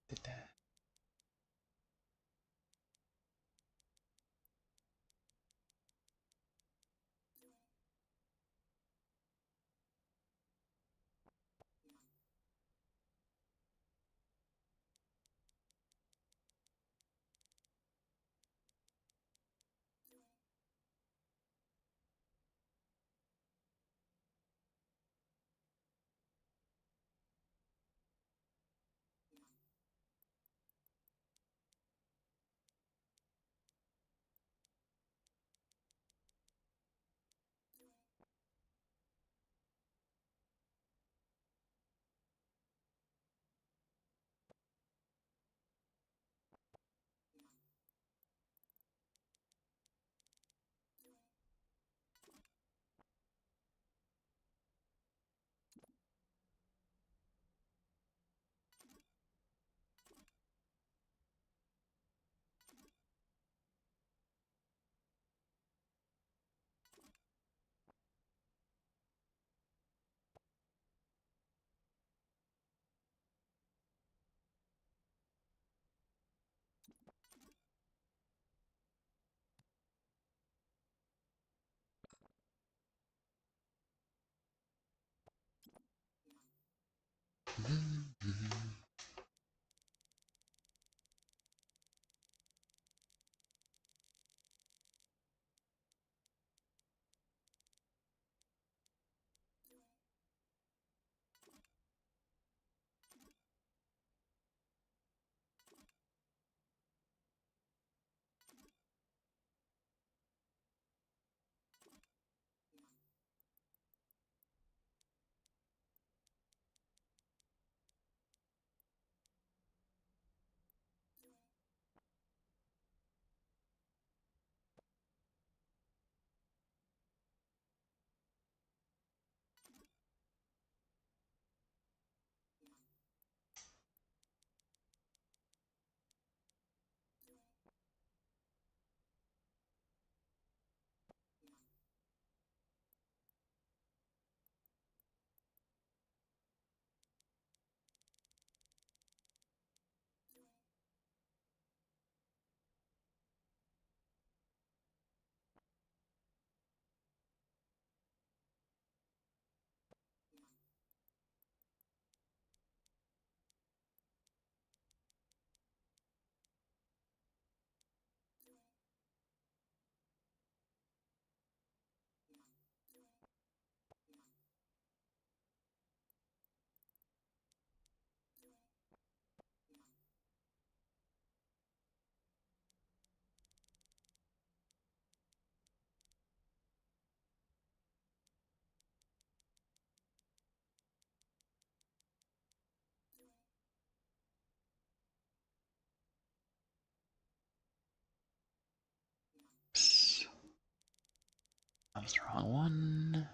Did that. that's the wrong one.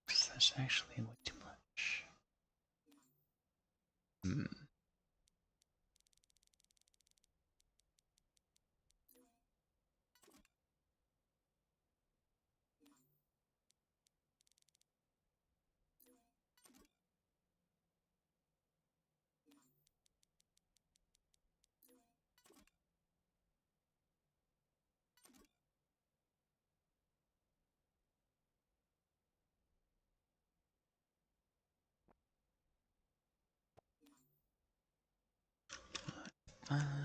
That's actually way too much. Hmm. Fine.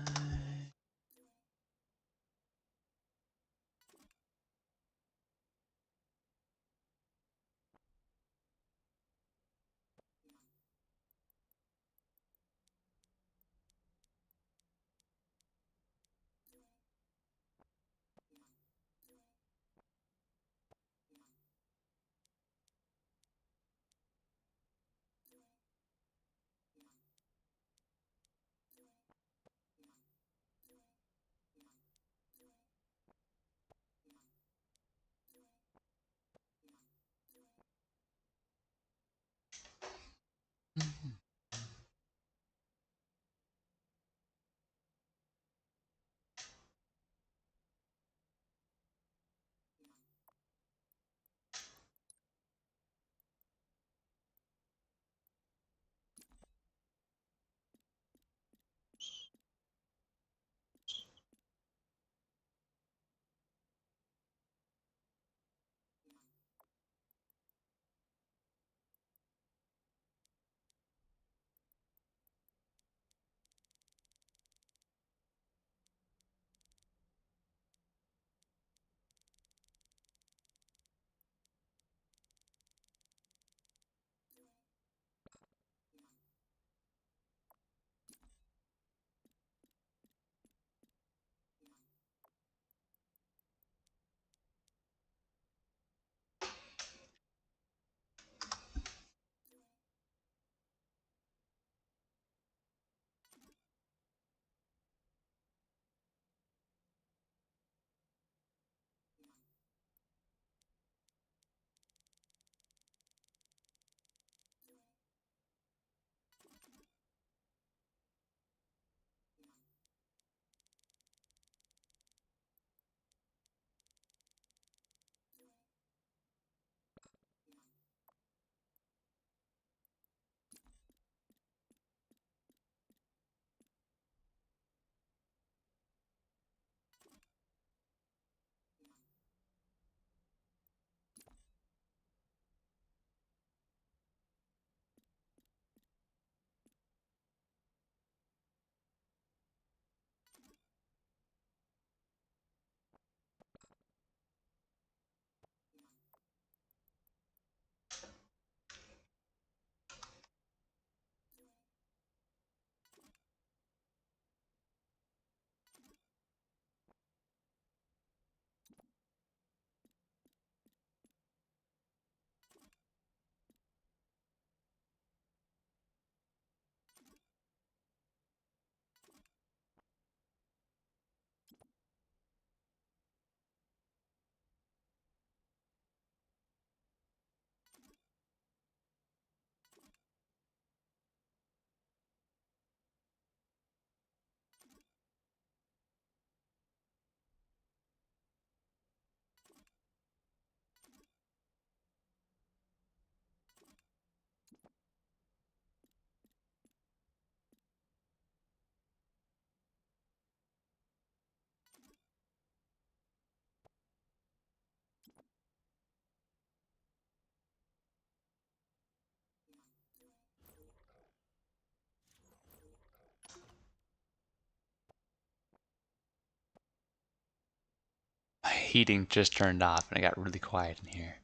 heating just turned off and it got really quiet in here.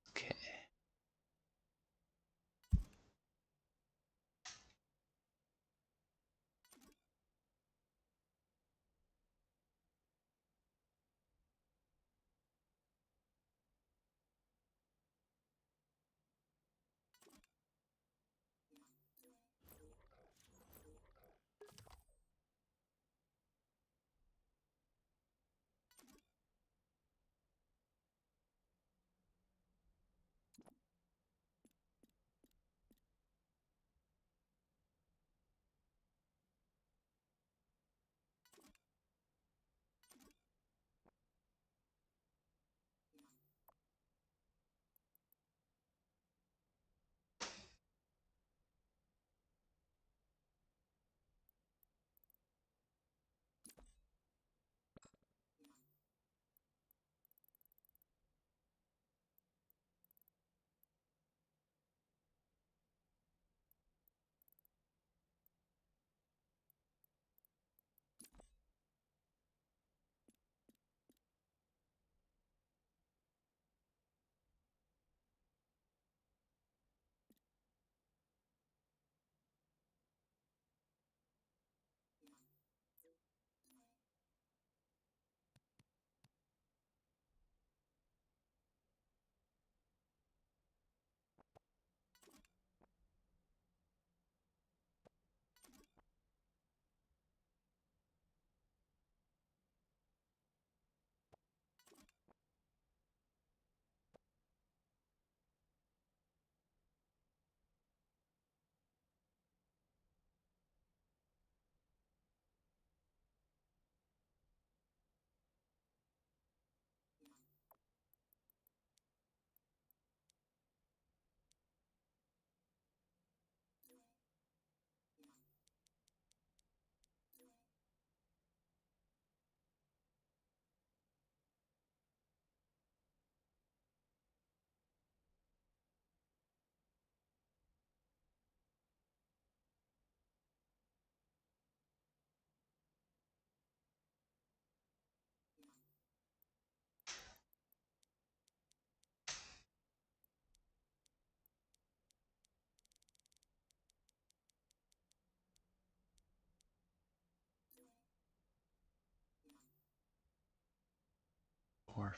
Okay. Or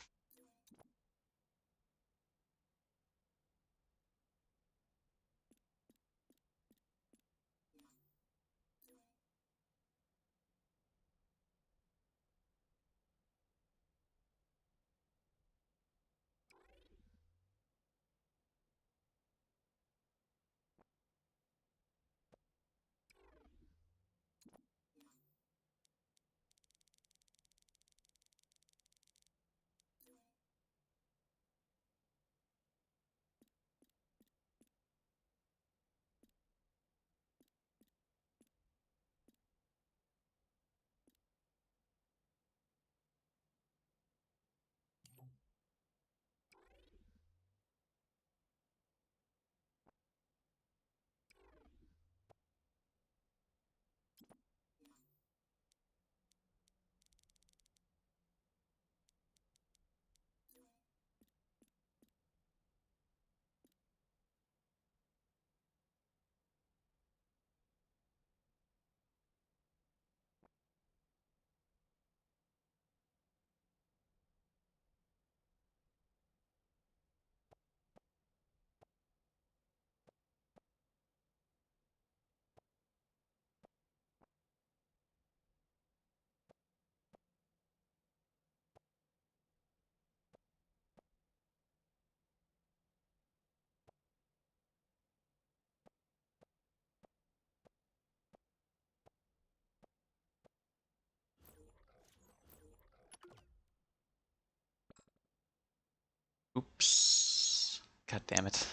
oops. God damn it.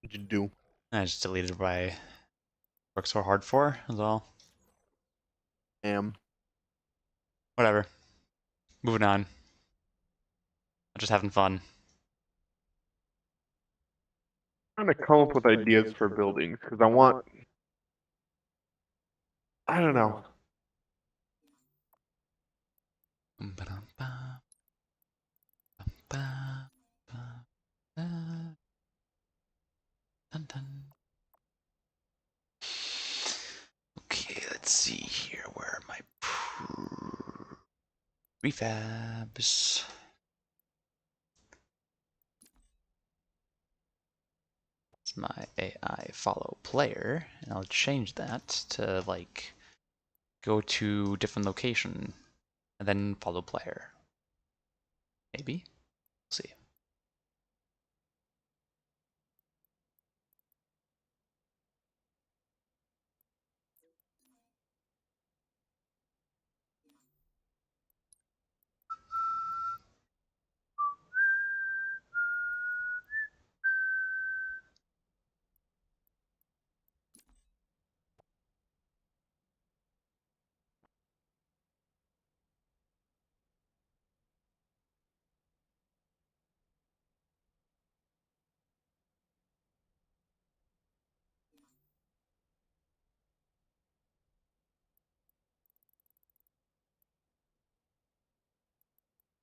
What'd you do? I just deleted what I worked so hard for as well. Whatever. Moving on. I'm just having fun. Trying to come up with ideas for buildings because I want I don't know. Ba-dum-ba, ba, ba, ba, dun, dun. Okay, let's see here. Where are my prefabs? It's my AI follow player, and I'll change that to like go to different location and then follow player. Maybe? We'll see.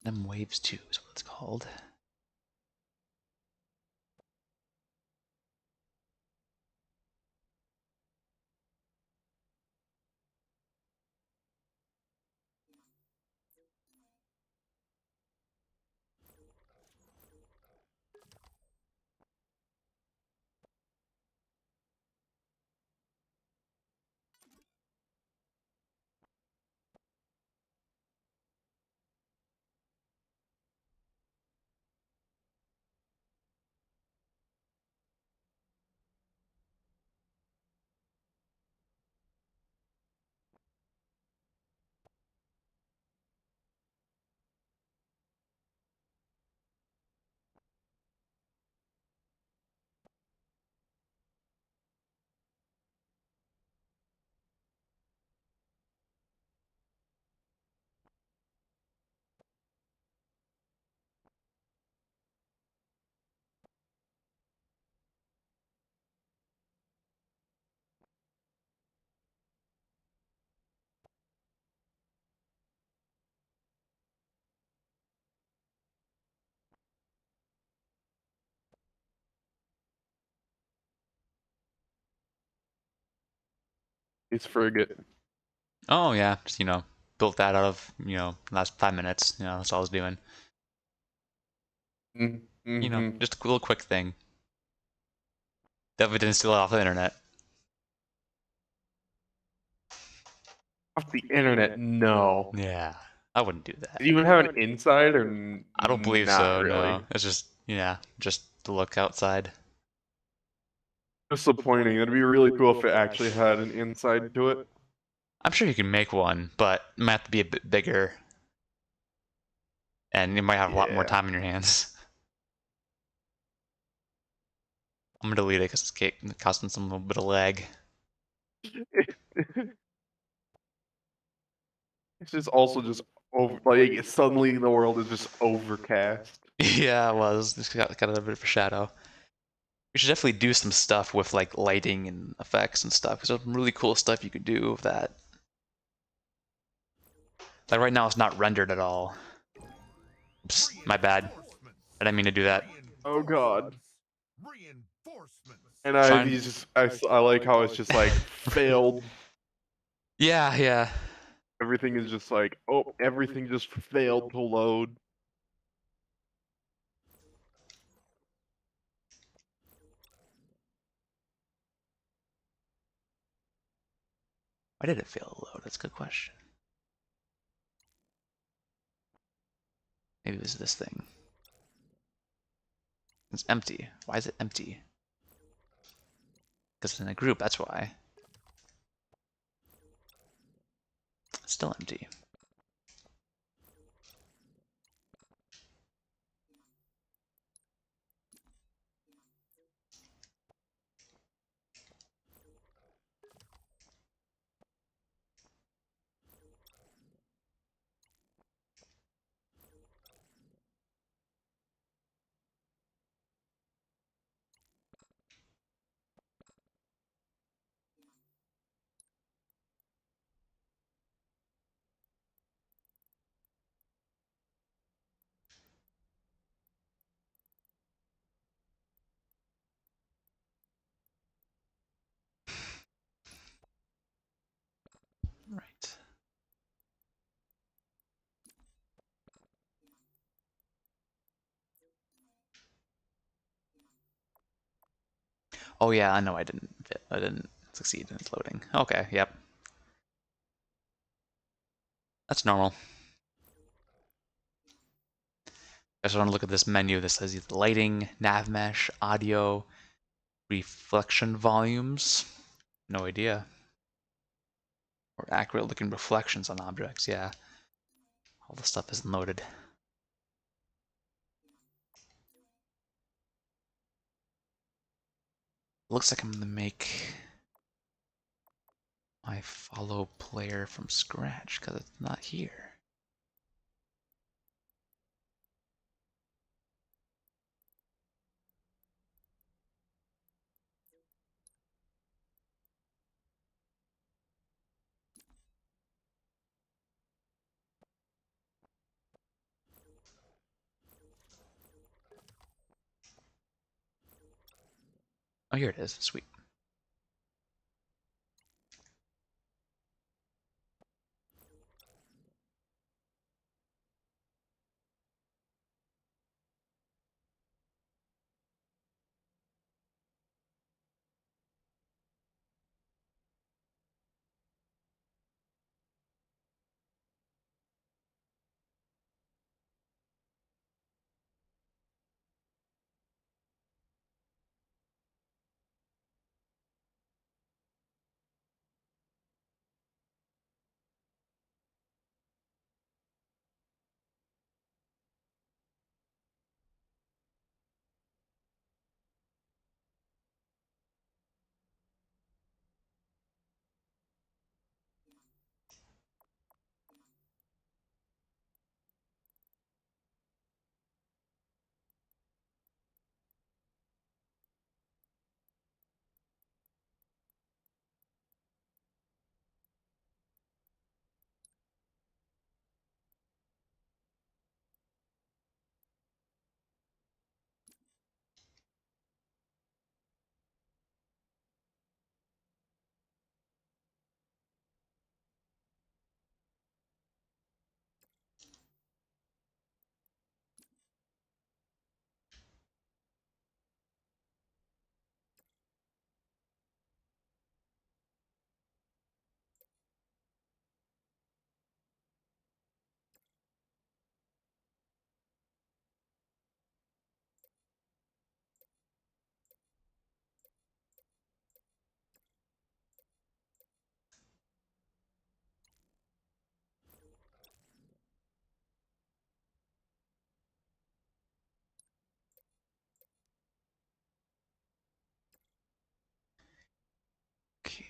Them waves 2 is what it's called. It's frigate. Oh yeah, just built that out of last 5 minutes. That's all I was doing. Mm-hmm. Just a little quick thing. Definitely didn't steal it off the internet. Off the internet, no. Yeah, I wouldn't do that. Do you even have an inside or I don't believe not so. really? No, it's just the look outside. Disappointing. It'd be really cool if it actually had an inside to it. I'm sure you can make one, but it might have to be a bit bigger, and you might have a lot more Yeah. time in your hands. I'm gonna delete it because it's causing some little bit of lag. It's just also just over, like suddenly the world is just overcast. Yeah, it was. Just got a bit of a shadow. We should definitely do some stuff with like lighting and effects and stuff. Because there's some really cool stuff you could do with that. Like right now, it's not rendered at all. Oops, my bad. I didn't mean to do that. Oh god. And Trying. I like how it's just like failed. Yeah, yeah. Everything is just like, oh, everything just failed to load. Why did it fail to load? That's a good question. Maybe it was this thing. It's empty. Why is it empty? Because it's in a group, that's why. It's still empty. Oh yeah, I know I didn't succeed in loading. Okay, yep. That's normal. I just want to look at this menu that says either lighting, nav mesh, audio, reflection volumes. No idea. Or accurate looking reflections on objects, yeah. All the stuff isn't loaded. Looks like I'm gonna make my follow player from scratch because it's not here. Oh, here it is. Sweet. Okay.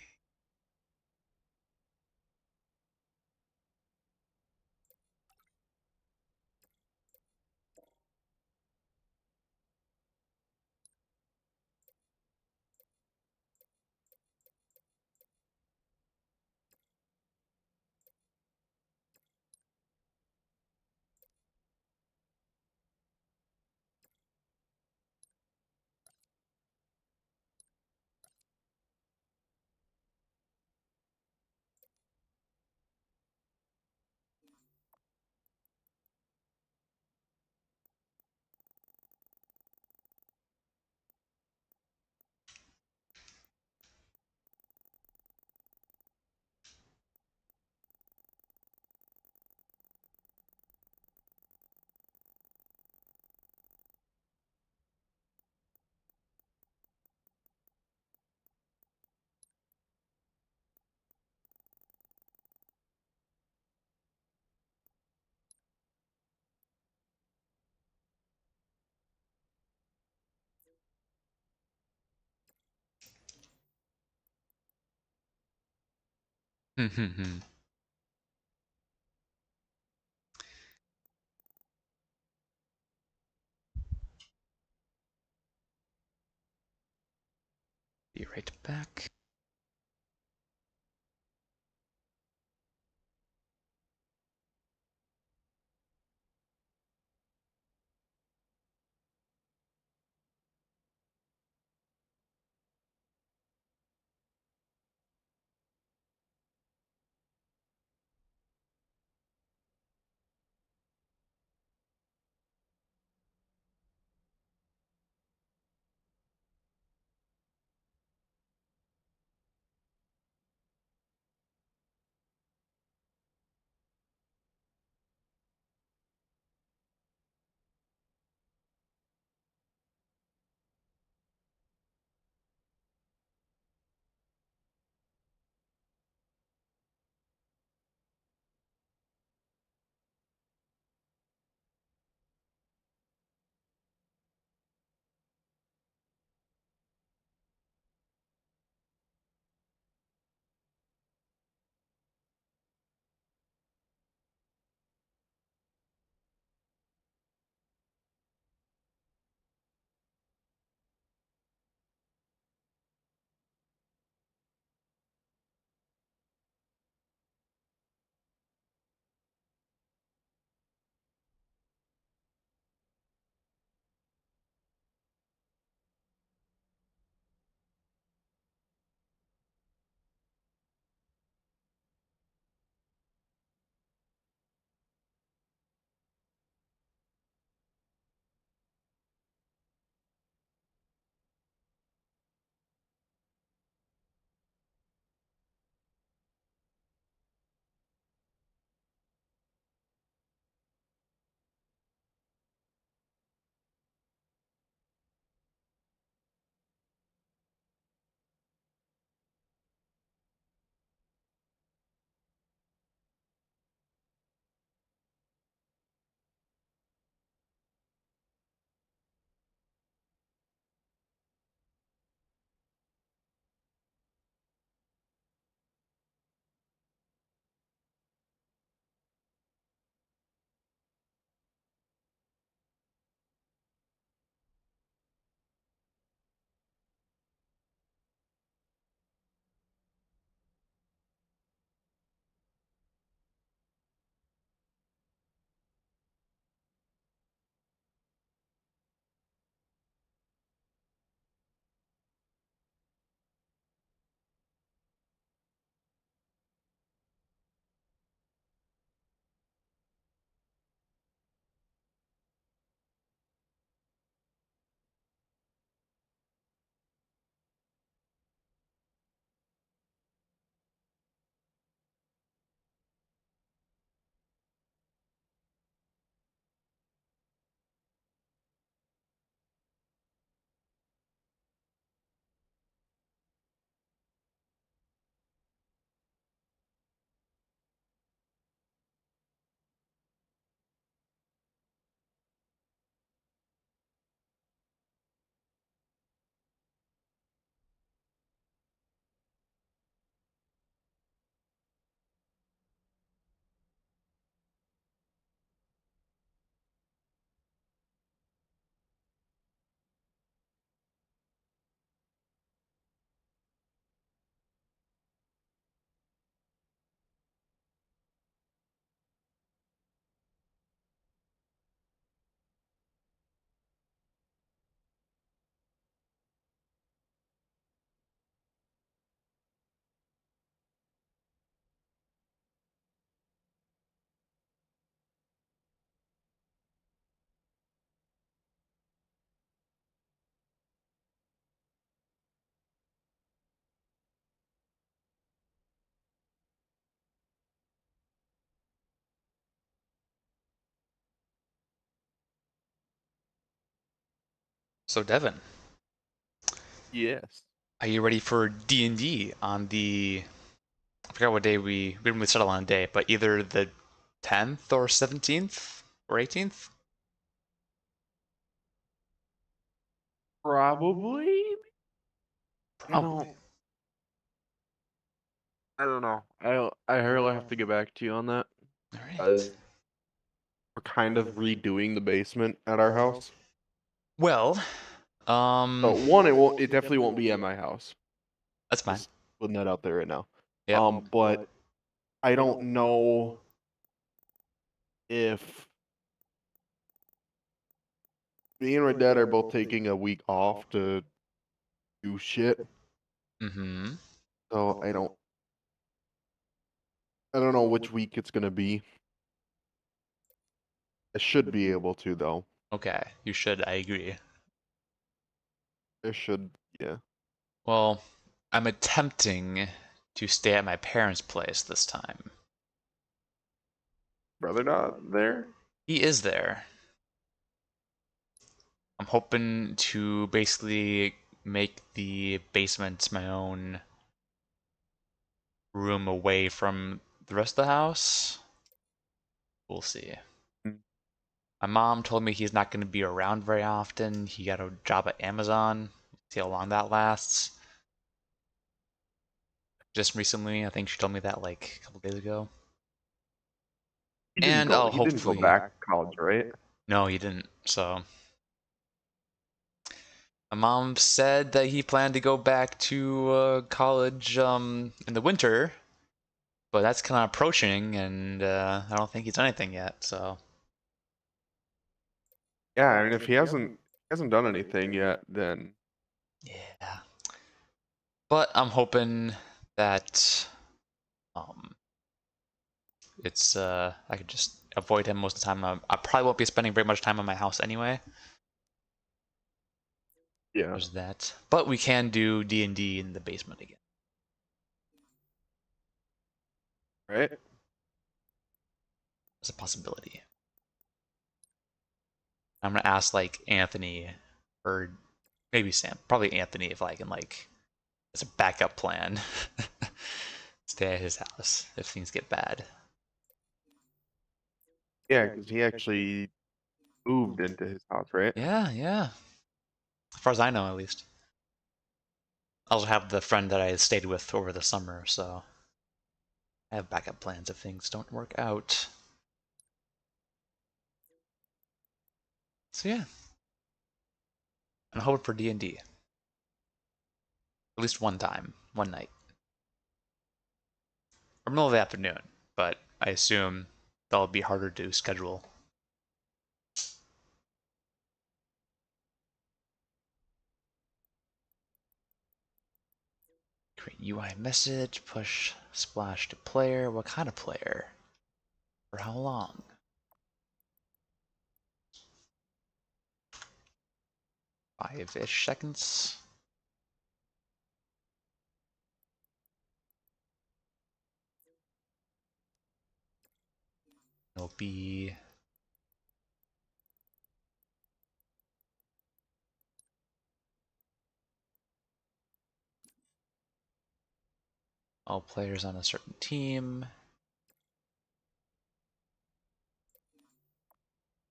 Be right back. So Devin, Yes. are you ready for D&D on the? I forgot what day we didn't really settle on a day, but either the 10th or 17th or 18th. Probably. Probably. I don't know. I really have to get back to you on that. All right. We're kind of redoing the basement at our house. Well, So one, it definitely won't be at my house. that's fine. Just putting that out there right now. Yep. But I don't know if me and my dad are both taking a week off to do shit. Mm-hmm. So I don't know which week it's gonna be. I should be able to though. Okay, you should. I agree. I should, yeah. Well, I'm attempting to stay at my parents' place this time. Brother not there? He is there. I'm hoping to basically make the basement my own room away from the rest of the house. We'll see. Mm. My mom told me he's not going to be around very often. He got a job at Amazon. See how long that lasts. Just recently, I think she told me that like a couple days ago. And I'll He didn't go hopefully. back to college, right? No, he didn't. So my mom said that he planned to go back to college in the winter, but that's kind of approaching, and I don't think he's done anything yet. So Yeah, I mean if he hasn't done anything yet, then yeah. But I'm hoping that um it's I could just avoid him most of the time. I probably won't be spending very much time in my house anyway. yeah. There's that. But we can do D&D in the basement again. Right? That's a possibility. I'm gonna ask like Anthony or maybe Sam, probably Anthony, if I can like as a backup plan stay at his house if things get bad. Yeah, because he actually moved into his house, right? Yeah, yeah. As far as I know, at least. I also have the friend that I stayed with over the summer, so I have backup plans if things don't work out. So yeah, I'm hoping for D&D. At least one time, one night. Or middle of the afternoon, but I assume that'll be harder to schedule. Create UI message, push splash to player. What kind of player? For how long? 5-ish seconds. It'll be all players on a certain team.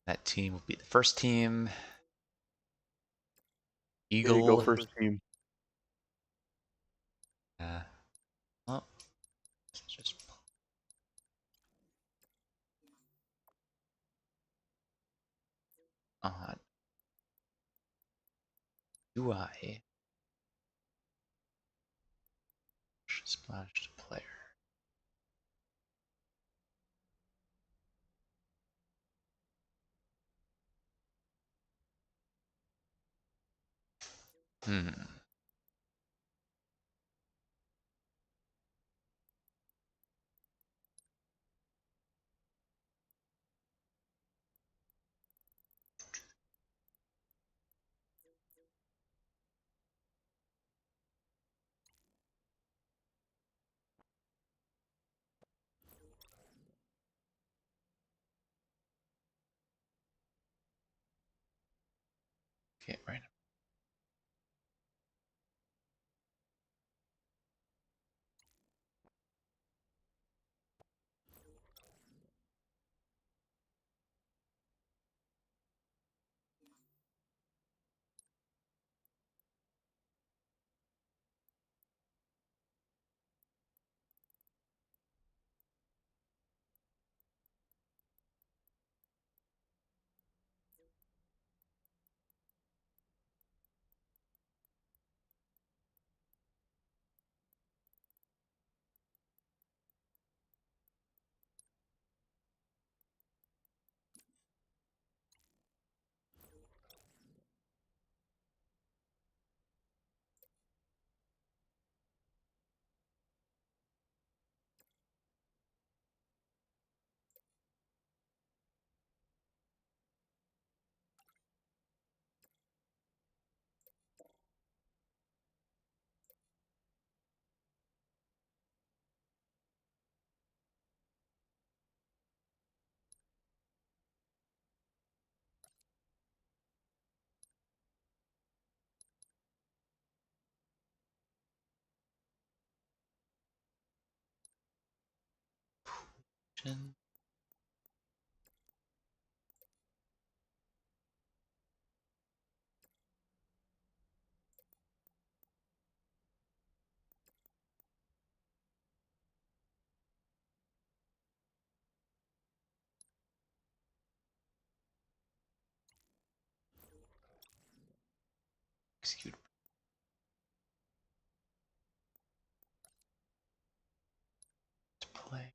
That team will be the first team. There you go, Eagle. first team. Oh, let's just on UI. Splash to player. Hmm. Okay, right. Execute. To play.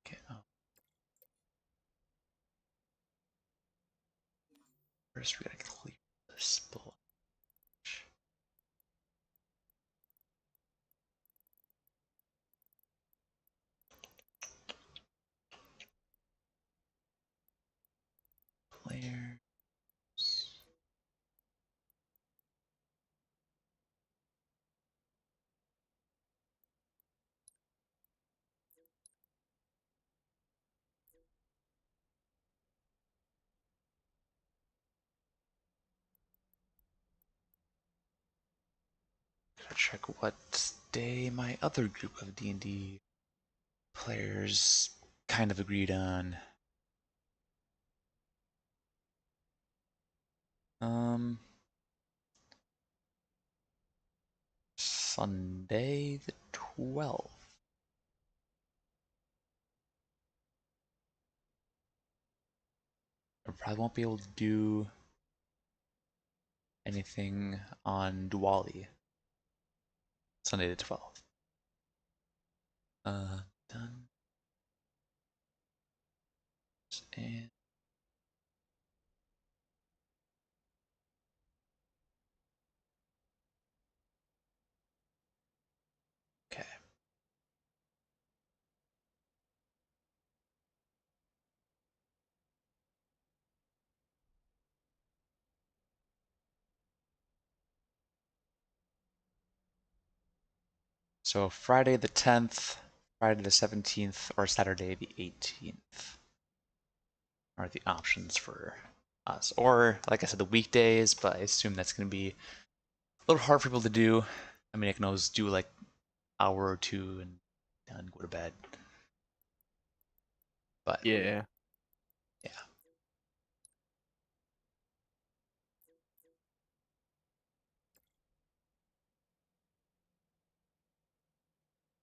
Okay. First, we gotta clear this bullet. Players. Gotta check what day my other group of D&D players kind of agreed on. Sunday the 12th. I probably won't be able to do anything on Diwali. Sunday the 12th. Done. And okay. So Friday the 10th, Friday the 17th, or Saturday the 18th are the options for us. Or, like I said, the weekdays, but I assume that's going to be a little hard for people to do. I mean, I can always do like hour or two and go to bed. But Yeah. yeah.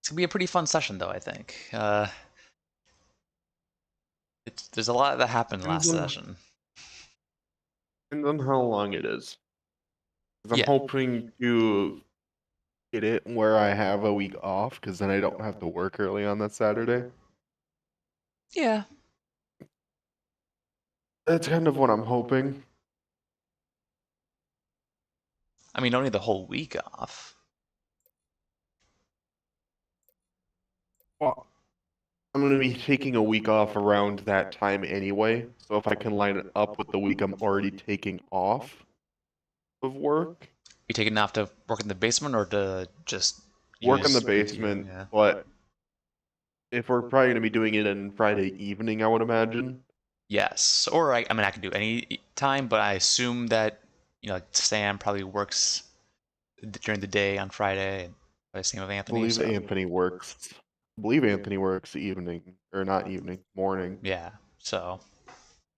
It's gonna be a pretty fun session, though. I think there's a lot that happened last session. Depends on how long it is. 'Cause I'm Yeah. hoping to get it where I have a week off, because then I don't have to work early on that Saturday. Yeah. That's kind of what I'm hoping. I mean, only the whole week off. Well, I'm going to be taking a week off around that time anyway, so if I can line it up with the week I'm already taking off of work, You taking off to work in the basement or to just work in use the PTO? basement, Yeah. but if we're probably going to be doing it on Friday evening, I would imagine. Yes. Or I mean, I can do any time, but I assume that like Sam probably works during the day on Friday, and probably same with I Anthony. believe So Anthony works. I believe Anthony works evening, or not evening, morning, yeah. So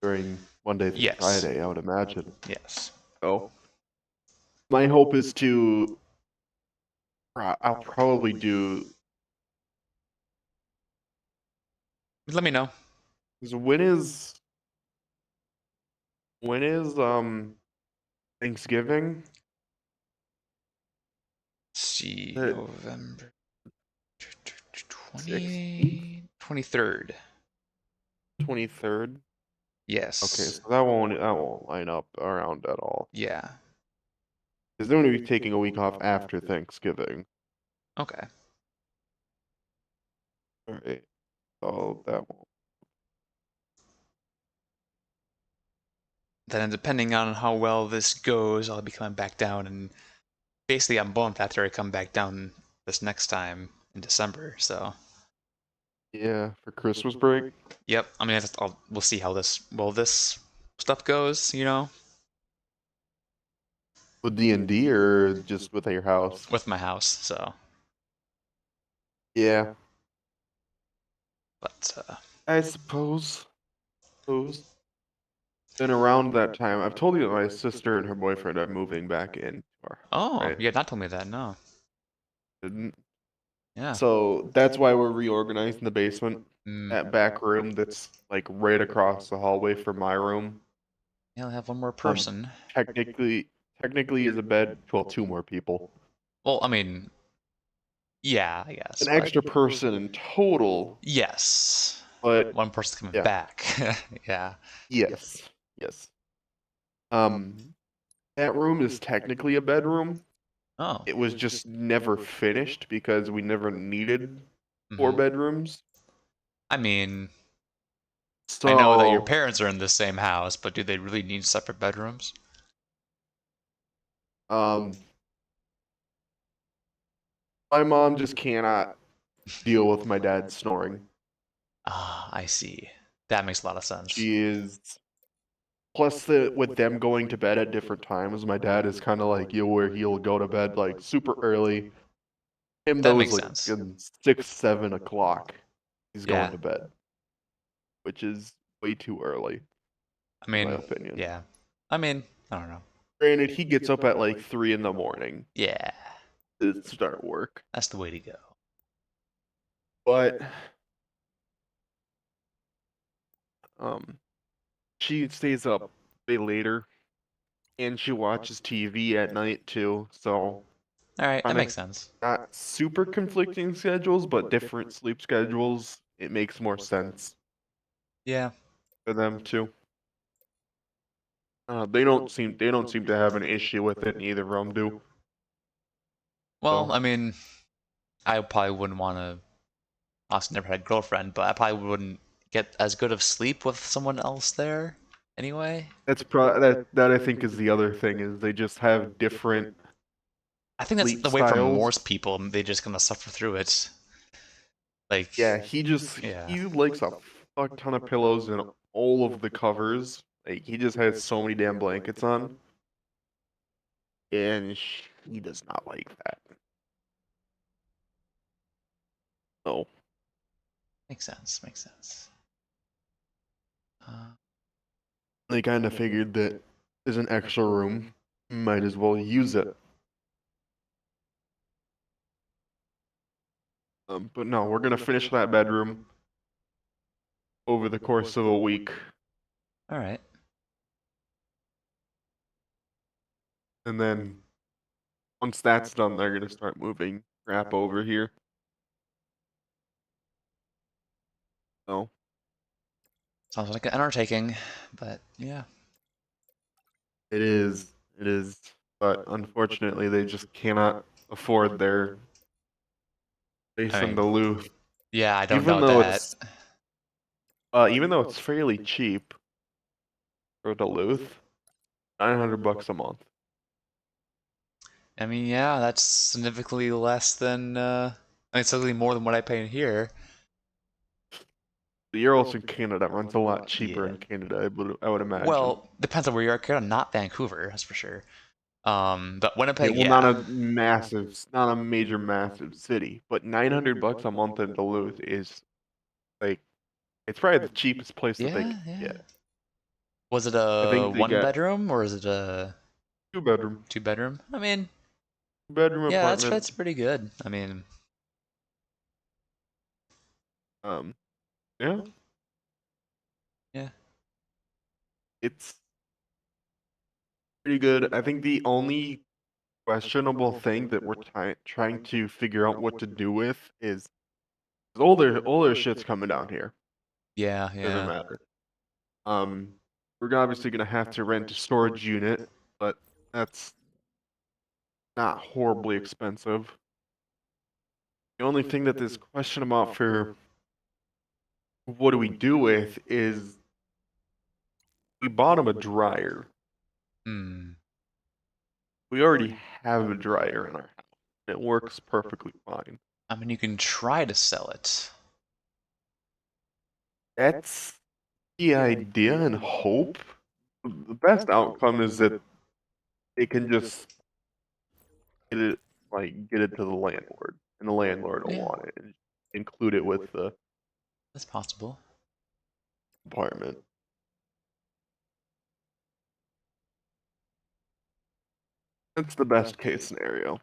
during Monday through yes. Friday, I would imagine. Yes. So My hope is to. I'll probably do. Let me know. When is Thanksgiving? Let's see, The November 16th, 23rd. 23rd. Okay, Yes. so that won't line up around at all. Yeah. Because they're going to be taking a week off after Thanksgiving. Okay. All right. So that won't. Then depending on how well this goes, I'll be coming back down, and basically I'm boned after I come back down this next time in December. So Yeah, for Christmas break. yep. I mean, we'll see how this stuff goes. With D&D or just with your house? With my house. So, Yeah, but I suppose. Then around that time, I've told you that my sister and her boyfriend are moving back in. oh, Right? you had not told me that. No. Didn't. Yeah. So that's why we're reorganizing the basement. Mm, That back room that's like right across the hallway from my room. yeah, I'll have one more person. Technically is a bed. Well, two more people. Well, I mean, yeah, I guess. An but- extra person in total. Yes. But One person coming yeah. back. Yeah. yes. That room is technically a bedroom. Oh. It was just never finished because we never needed 4 Mhm. bedrooms. I mean, So I know that your parents are in the same house, but do they really need separate bedrooms? my mom just cannot deal with my dad snoring. Ah, I see. That makes a lot of sense. She is plus with them going to bed at different times, my dad is kind of like you where he'll go to bed like super early. Him That though makes is like sense. 6, 7 o'clock. He's Yeah. going to bed, which is way too early, I mean, in my opinion. yeah. I mean, I don't know. Granted, he gets up at like 3 in the morning Yeah, to start work, that's the way to go. but um, she stays up way later, and she watches TV at night too. So All right, that kinda makes sense. not super conflicting schedules, but different sleep schedules. It makes more sense Yeah. for them too. They don't seem to have an issue with it. Neither of them do. Well, So- I mean, I probably wouldn't want to. Also, never had a girlfriend, but I probably wouldn't get as good of sleep with someone else there. Anyway, That I think is the other thing is they just have different. I think that's Sleep the way for styles. most people. They just gonna suffer through it. Like, Yeah, Yeah. he likes a fuck ton of pillows and all of the covers. Like he just has so many damn blankets on, and he does not like that. No. makes sense. Makes sense. They kind of figured that there's an extra room, might as well use it. But no, we're gonna finish that bedroom over the course of a week, All right. and then once that's done, they're gonna start moving crap over here. So Sounds like an undertaking, but yeah. it is, but unfortunately, they just cannot afford their space I in mean, Duluth. Yeah, I don't Even doubt though that. it's even though it's fairly cheap for Duluth, $900 a month. I mean, yeah, that's significantly less than. I mean, significantly more than what I pay in here. You're also in Canada. Rent's a lot cheaper Yeah. in Canada. I would imagine. Well, depends on where you are, Canada. Not Vancouver, that's for sure. But Winnipeg, well, yeah. not a major massive city, but $900 a month in Duluth is like, it's probably the cheapest place that they Yeah, can yeah. get. Was it I a think they one got- bedroom or is it a? 2 bedroom. 2 bedroom. I mean, Bedroom yeah, apartment. that's pretty good. I mean, Um, yeah, yeah. it's pretty good. I think the only questionable thing that we're trying to figure out what to do with is older shit's coming down here. Yeah, Doesn't yeah. matter. We're obviously gonna have to rent a storage unit, but that's not horribly expensive. The only thing that there's question about for what do we do with is we bought him a dryer. Hmm. We already have a dryer in our house. It works perfectly fine. I mean, you can try to sell it. That's the idea and hope. The best outcome is that they can just get it get it to the landlord, and the landlord will Yeah, want it and include it with the that's possible. apartment. That's the best case scenario.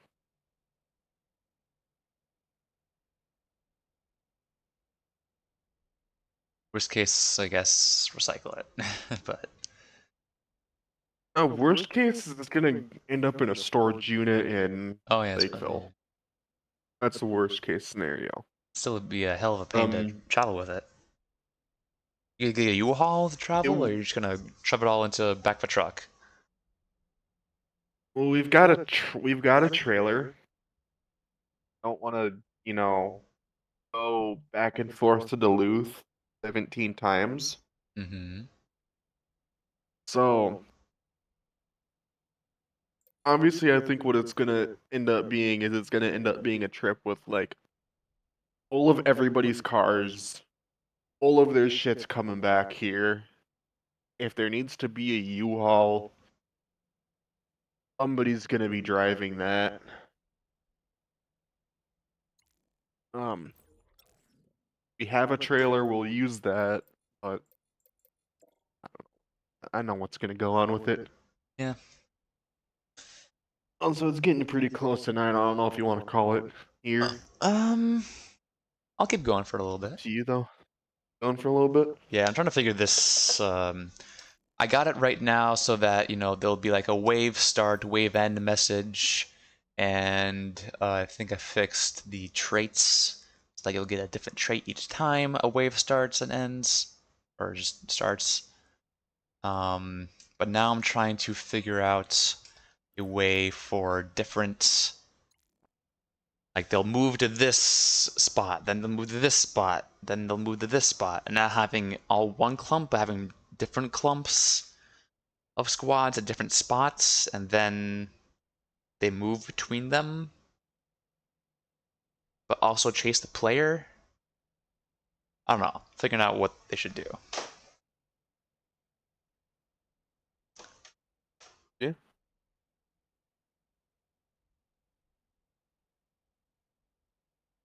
Worst case, I guess, recycle it. But Worst case is it's gonna end up in a storage unit in oh yeah, it's probably, Lakeville. That's the worst case scenario. still would be a hell of a pain to Um, travel with it. You get a U-Haul to travel, or it- you're just gonna shove it all into the back of a truck? well, we've got a trailer. Don't want to, go back and forth to Duluth 17 times. Mm-hmm. So obviously, I think what it's gonna end up being is it's gonna end up being a trip with like all of everybody's cars, all of their shit's coming back here. If there needs to be a U-Haul, somebody's gonna be driving that. Um, we have a trailer, we'll use that, but I know what's gonna go on with it. Yeah. Also, it's getting pretty close to 9. I don't know if you want to call it here. Um, I'll keep going for a little bit. To you though, going for a little bit. Yeah, I'm trying to figure this. I got it right now so that, there'll be like a wave start, wave end message, and I think I fixed the traits. It's like you'll get a different trait each time a wave starts and ends, or just starts. But now I'm trying to figure out a way for different, like they'll move to this spot, then they'll move to this spot, then they'll move to this spot, and not having all one clump, but having different clumps of squads at different spots, and then they move between them, but also chase the player. I don't know, figuring out what they should do. Yeah.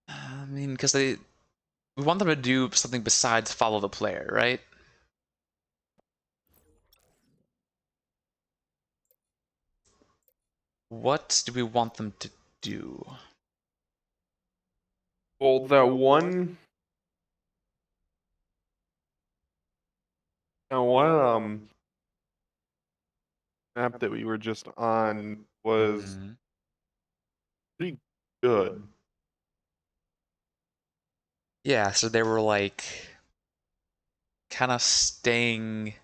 I mean, because we want them to do something besides follow the player, right? What do we want them to do? Well, that one map that we were just on was Mhm. pretty good. Yeah, so they were like kind of staying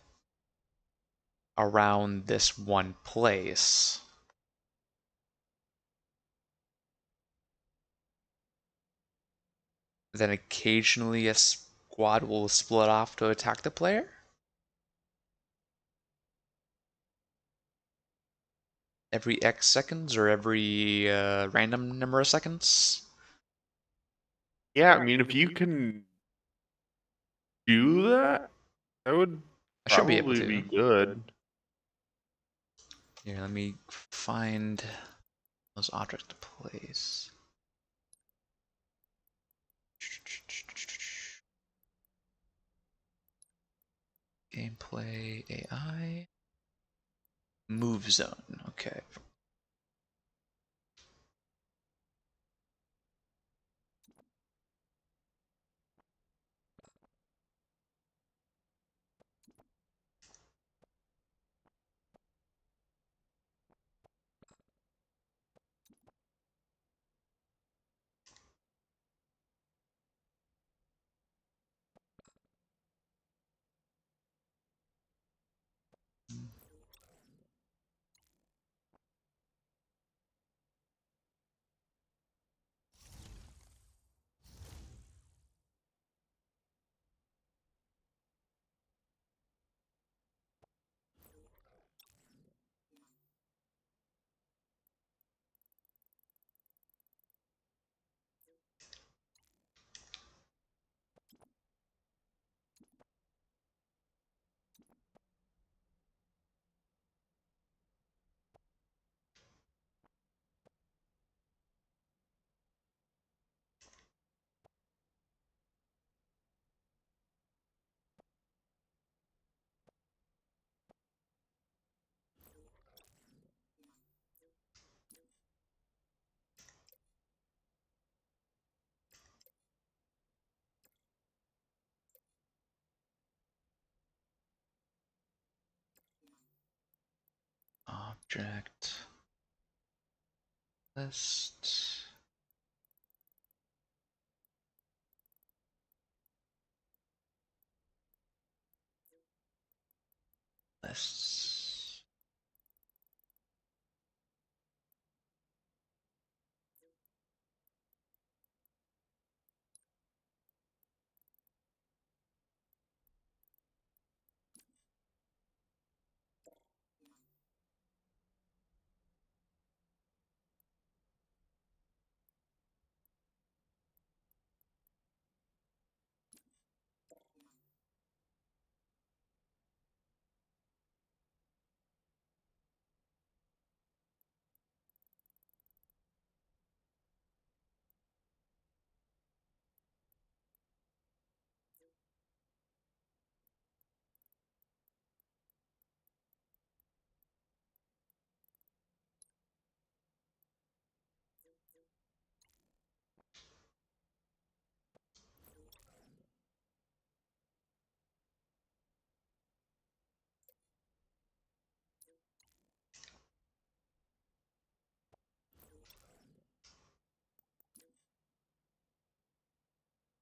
around this one place. Then occasionally a squad will split off to attack the player. Every X seconds or every random number of seconds. Yeah, I mean, if you can do that, that would I should be able probably be to. good. Here, let me find those objects to place. Gameplay AI. Move zone. Okay. Object list. Lists.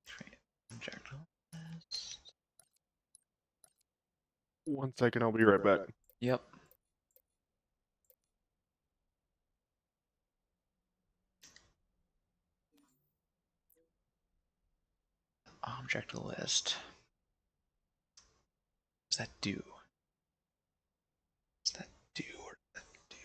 Create object list. 1 second, I'll be right back. Yep. Object list. What does that do? What does that do? What does that do?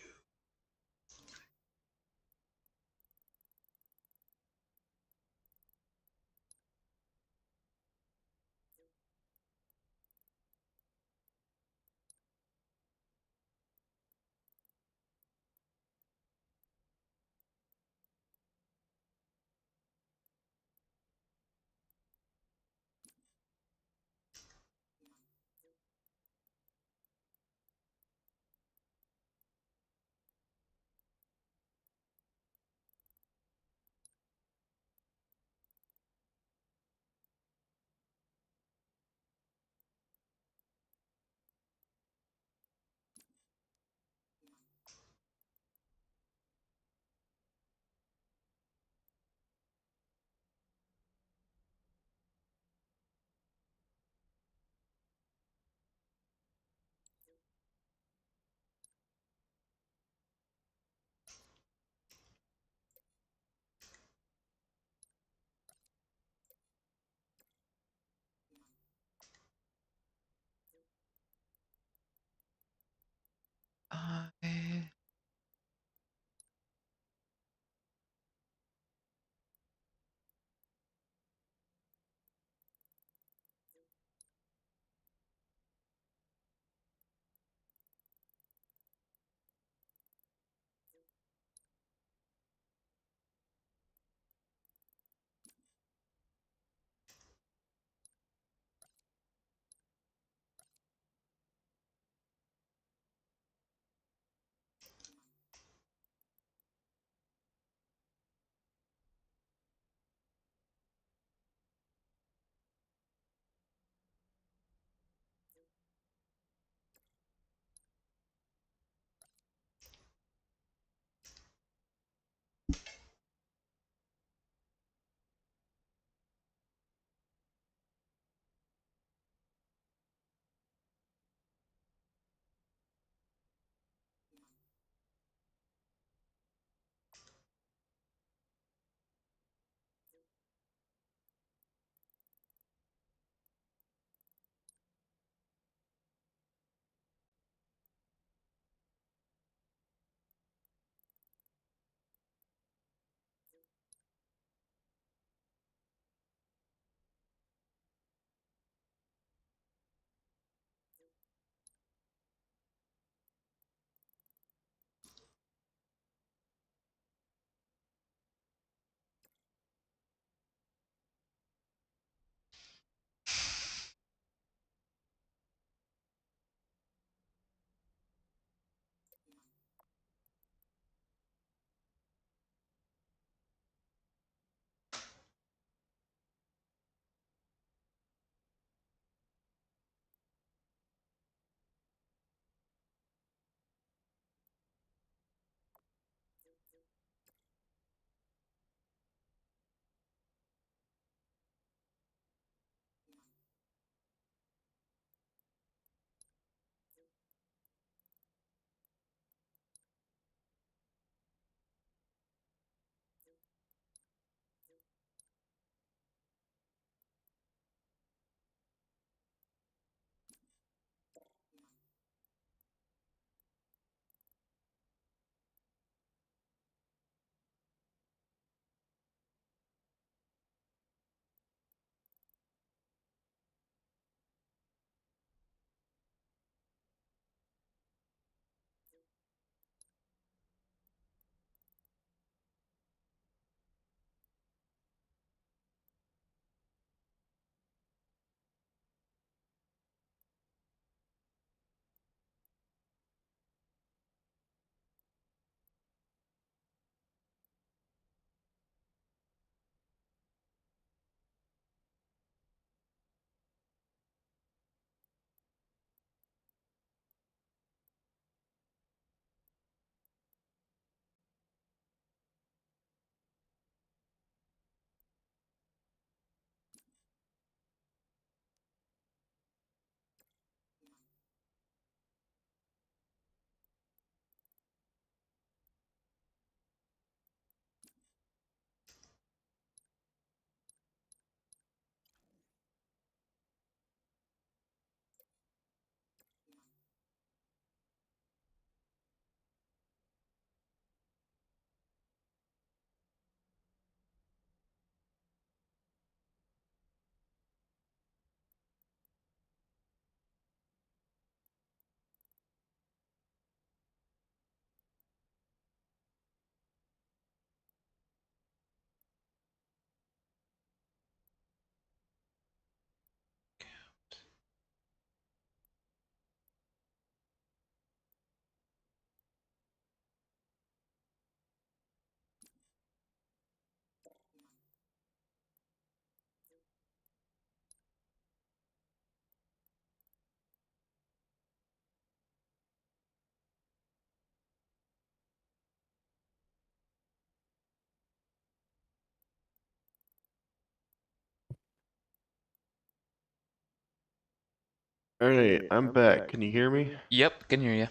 Alright, I'm back. Can you hear me? Yep, can hear you.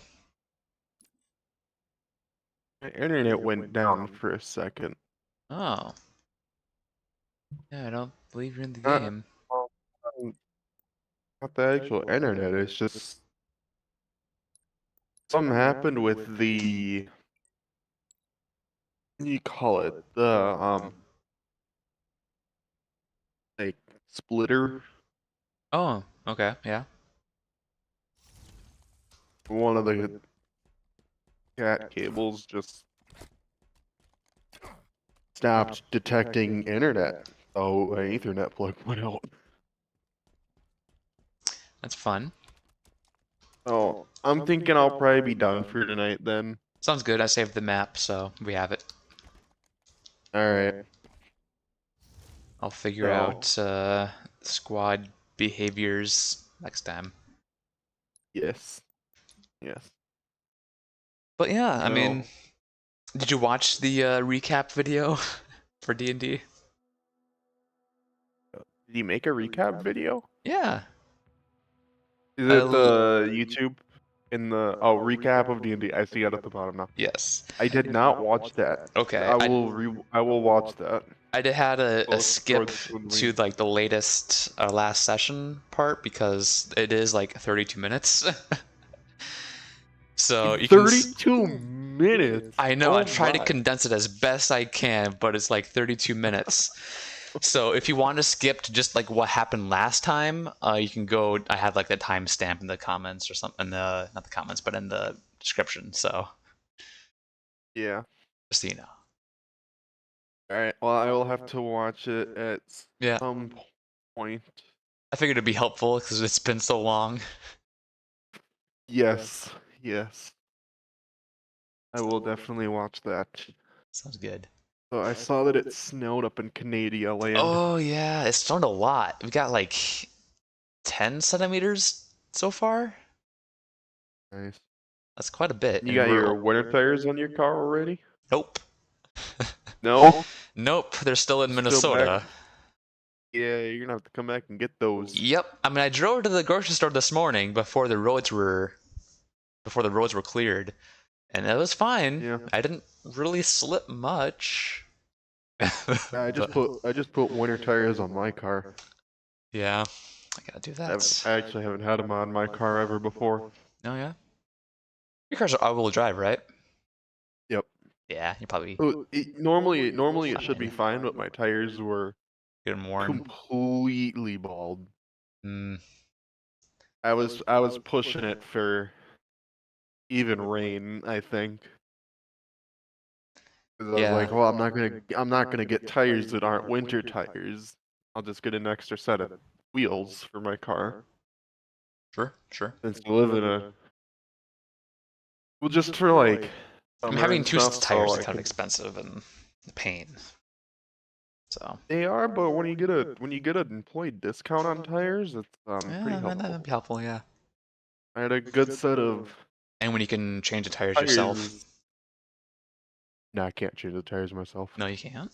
My internet went down for a second. Oh. Yeah, I don't believe you're in the Not, game. um, not the actual internet, it's just something happened with the what do you call it? The like splitter. Oh, okay, yeah. One of the cat cables just stopped detecting internet. So an Ethernet plug went out. That's fun. Oh, I'm thinking I'll probably be done for tonight then. Sounds good. I saved the map, so we have it. Alright. I'll figure out squad behaviors next time. Yes. Yes. But yeah, I mean, Well, did you watch the recap video for D&D? did you make a recap video? Yeah. Is it the YouTube in the recap of D&D? I see it at the bottom now. Yes. I did not watch that. Okay. I will watch that. I did had a Well, skip towards to when like the latest last session part because it is like 32 minutes. So you can 32 minutes. I know, Oh I try to my. condense it as best I can, but it's like 32 minutes. So if you want to skip to just like what happened last time, you can go. I have like the timestamp in the comments or something. In the not the comments, but in the description. So Yeah. just so you know. All right. Well, I will have to watch it at Yeah, some point. I figured it'd be helpful because it's been so long. Yes. Yes. I will definitely watch that. Sounds good. So I saw that it snowed up in Canada land. Oh yeah, it's snowed a lot. We got like 10 centimeters so far. Nice. That's quite a bit. You and got we're- your winter tires on your car already? Nope. No. Nope. They're still in Still Minnesota. back? Yeah, you're gonna have to come back and get those. Yep. I mean, I drove to the grocery store this morning before the roads were cleared, and it was fine. Yeah. I didn't really slip much. I just But- put winter tires on my car. yeah, I gotta do that. I actually haven't had them on my car ever before. Oh yeah. Your car's all-wheel drive, right? Yep. Yeah, you probably Normally it should be fine, but my tires were get them worn. completely bald. Mm, I was pushing it for even rain, I think. 'Cause I was Yeah. like, well, I'm not gonna get tires that aren't winter tires. I'll just get an extra set of wheels for my car. sure, sure. Since I live in a well, just for like I'm summer having and two stuff, tires so is I kind of can- expensive and a pain. So They are, but when you get an employee discount on tires, it's pretty yeah, helpful. that'd be helpful. Yeah. I had a good set of And when you can change the tires yourself. tires. No, I can't change the tires myself. No, you can't.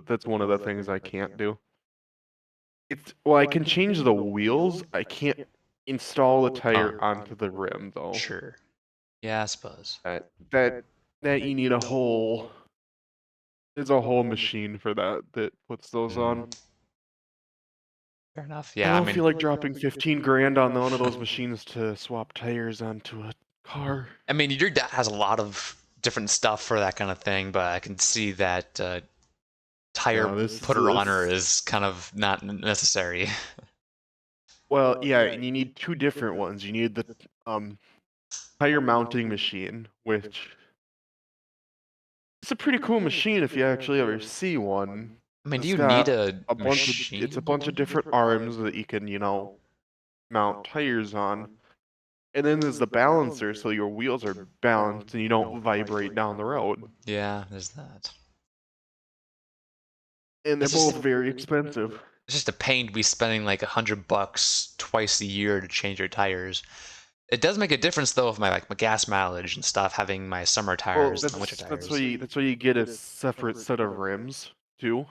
That's one of the things I can't do. I can change the wheels. I can't install the tire onto the rim though. Sure. Yeah, I suppose. That you need a whole. There's a whole machine for that puts those on. Fair enough. I Yeah, I don't mean, feel like dropping 15 grand on one of those machines to swap tires onto a car. your dad has a lot of different stuff for that kind of thing, but I can see that tire No, this- putter this- honor is kind of not necessary. Well, yeah, and you need two different ones. You need the tire mounting machine, which it's a pretty cool machine if you actually ever see one. I mean, do It's you got need a bunch machine? of it's a bunch of different arms that you can, mount tires on. And then there's the balancer, so your wheels are balanced and you don't vibrate down the road. Yeah, there's that. And they're It's just- both very expensive. It's just a pain to be spending like $100 twice a year to change your tires. It does make a difference though with my gas mileage and stuff, having my summer Well, tires and winter tires. that's why you get a separate set of rims too.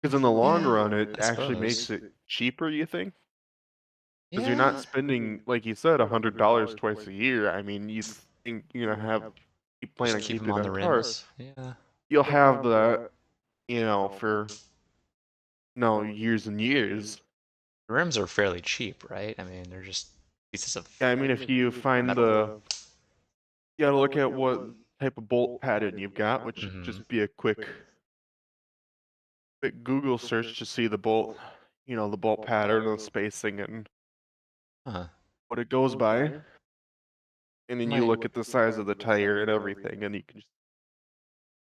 Because in the long Yeah, run, it I actually makes suppose. it cheaper. You think? Because you're not spending, like you said, $100 twice a year. I mean, you think you're gonna you plan on just keep them keeping on the that car. rims. Yeah. You'll have that, for no years and years. The rims are fairly cheap, right? I mean, they're just pieces of Yeah, I mean, if you find metal. you gotta look at what type of bolt pattern you've got, which should Mhm. just be a quick Google search to see the bolt, the bolt pattern, the spacing, and Huh. what it goes by. And then you look at the size of the tire and everything, and you can just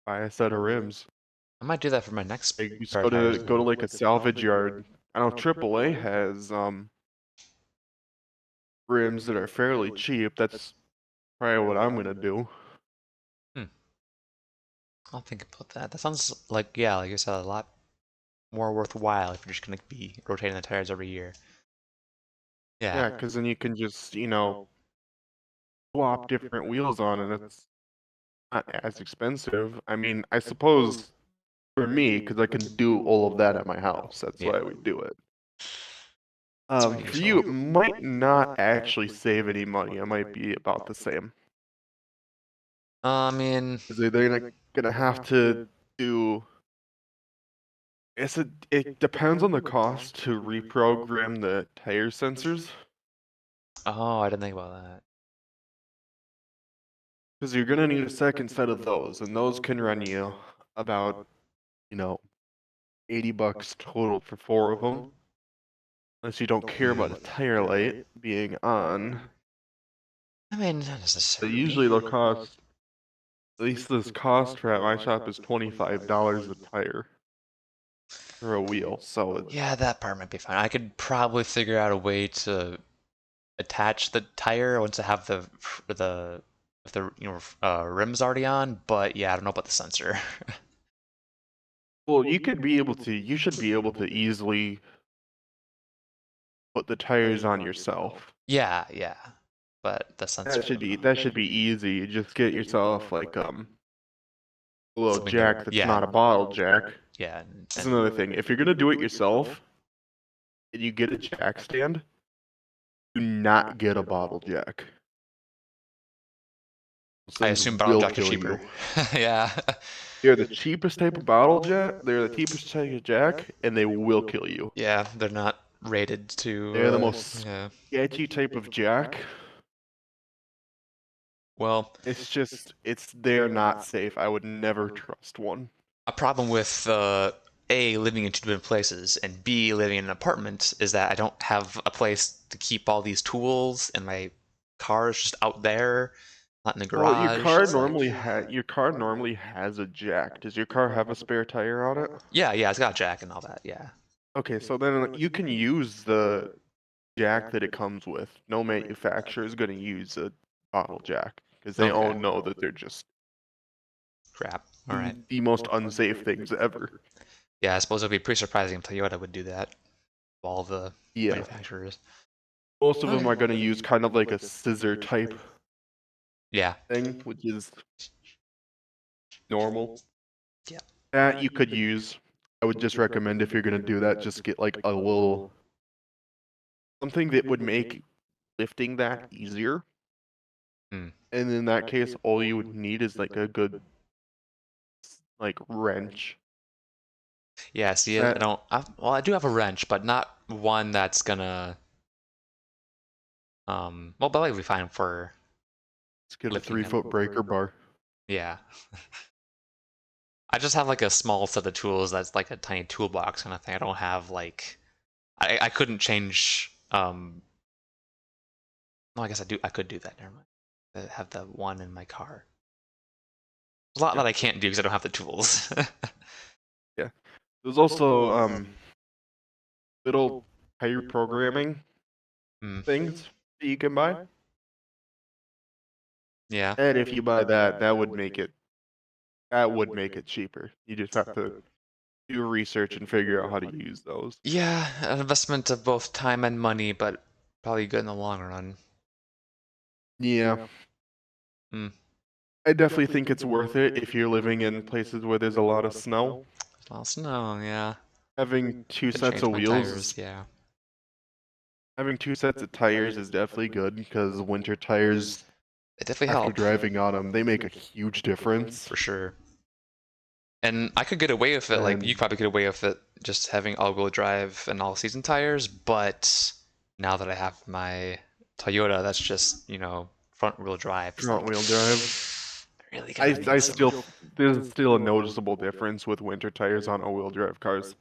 buy a set of rims. I might do that for my next Like, you just pair of tires. go to like a salvage yard. I know AAA has rims that are fairly cheap. That's probably what I'm gonna do. I'll think about that. That sounds like, yeah, like you said, a lot more worthwhile if you're just gonna be rotating the tires every year. Yeah, Yeah. because then you can just, swap different wheels on, and it's not as expensive. I mean, I suppose for me, because I can do all of that at my house, that's Yeah. why we do it. That's For reasonable. you, it might not actually save any money. It might be about the same. I mean, Because they're gonna have to do. It depends on the cost to reprogram the tire sensors. oh, I didn't think about that. Because you're gonna need a second set of those, and those can run you about, $80 total for 4 of them. Unless you don't care about a tire light being on. I mean, not But necessarily. usually they'll cost, at least this cost for at my shop is $25 a tire for a wheel. So Yeah, that part might be fine. I could probably figure out a way to attach the tire once I have the if the rims already on. But yeah, I don't know about the sensor. well, you should be able to easily put the tires on yourself. Yeah, yeah. But the sensor. That should be easy. You just get yourself like a little Something jack that- that's yeah. not a bottle jack. Yeah. That's another thing. If you're gonna do it yourself and you get a jack stand, do not get a bottle jack. I Those assume things bottle will jack is kill cheaper. you. Yeah. They're the cheapest type of bottle jack. They're the cheapest type of jack, and they will kill you. Yeah, they're not rated to. They're the most Yeah. sketchy type of jack. Well, They're not safe. I would never trust one. a problem with A, living in two different places, and B, living in an apartment is that I don't have a place to keep all these tools, and my car is just out there, not in the garage. Well, It's like- your car normally has a jack. Does your car have a spare tire on it? Yeah, it's got a jack and all that. Yeah. Okay, so then you can use the jack that it comes with. No manufacturer is going to use a bottle jack because they all Okay. know that they're just Crap. All right. the most unsafe things ever. Yeah, I suppose it would be pretty surprising if Toyota would do that. All the Yeah, manufacturers. most of them are going to use kind of like a scissor type Yeah. thing, which is normal. Yeah. That you could use. I would just recommend if you're going to do that, just get like a little something that would make lifting that easier. Hmm. And in that case, all you would need is like a good like wrench. Yeah, see, I don't. Well, I do have a wrench, but not one that's gonna. Well, but like we fine for. Let's get a Lifting it. 3-foot breaker bar. Yeah. I just have like a small set of tools that's like a tiny toolbox kind of thing. I don't have like. I couldn't change. No, I guess I could do that. Never mind. I have the one in my car. There's a lot that I can't do because I don't have the tools. There's also little tire programming Hmm. things that you can buy. Yeah. And if you buy that, that would make it cheaper. You just have to do research and figure out how to use those. Yeah, an investment of both time and money, but probably good in the long run. Yeah. Hmm. I definitely think it's worth it if you're living in places where there's a lot of snow. Well, snow, yeah. Having two Could sets change of my wheels tires, yeah. Having two sets of tires is definitely good because winter tires, It definitely after helps driving on them, they make a huge difference. for sure. And I could get away with it, like you And- probably get away with it just having all-wheel drive and all-season tires, but now that I have my Toyota, that's just, front-wheel drive. It's like, Front-wheel drive. really gotta make some- There's still a noticeable difference with winter tires on all-wheel drive cars.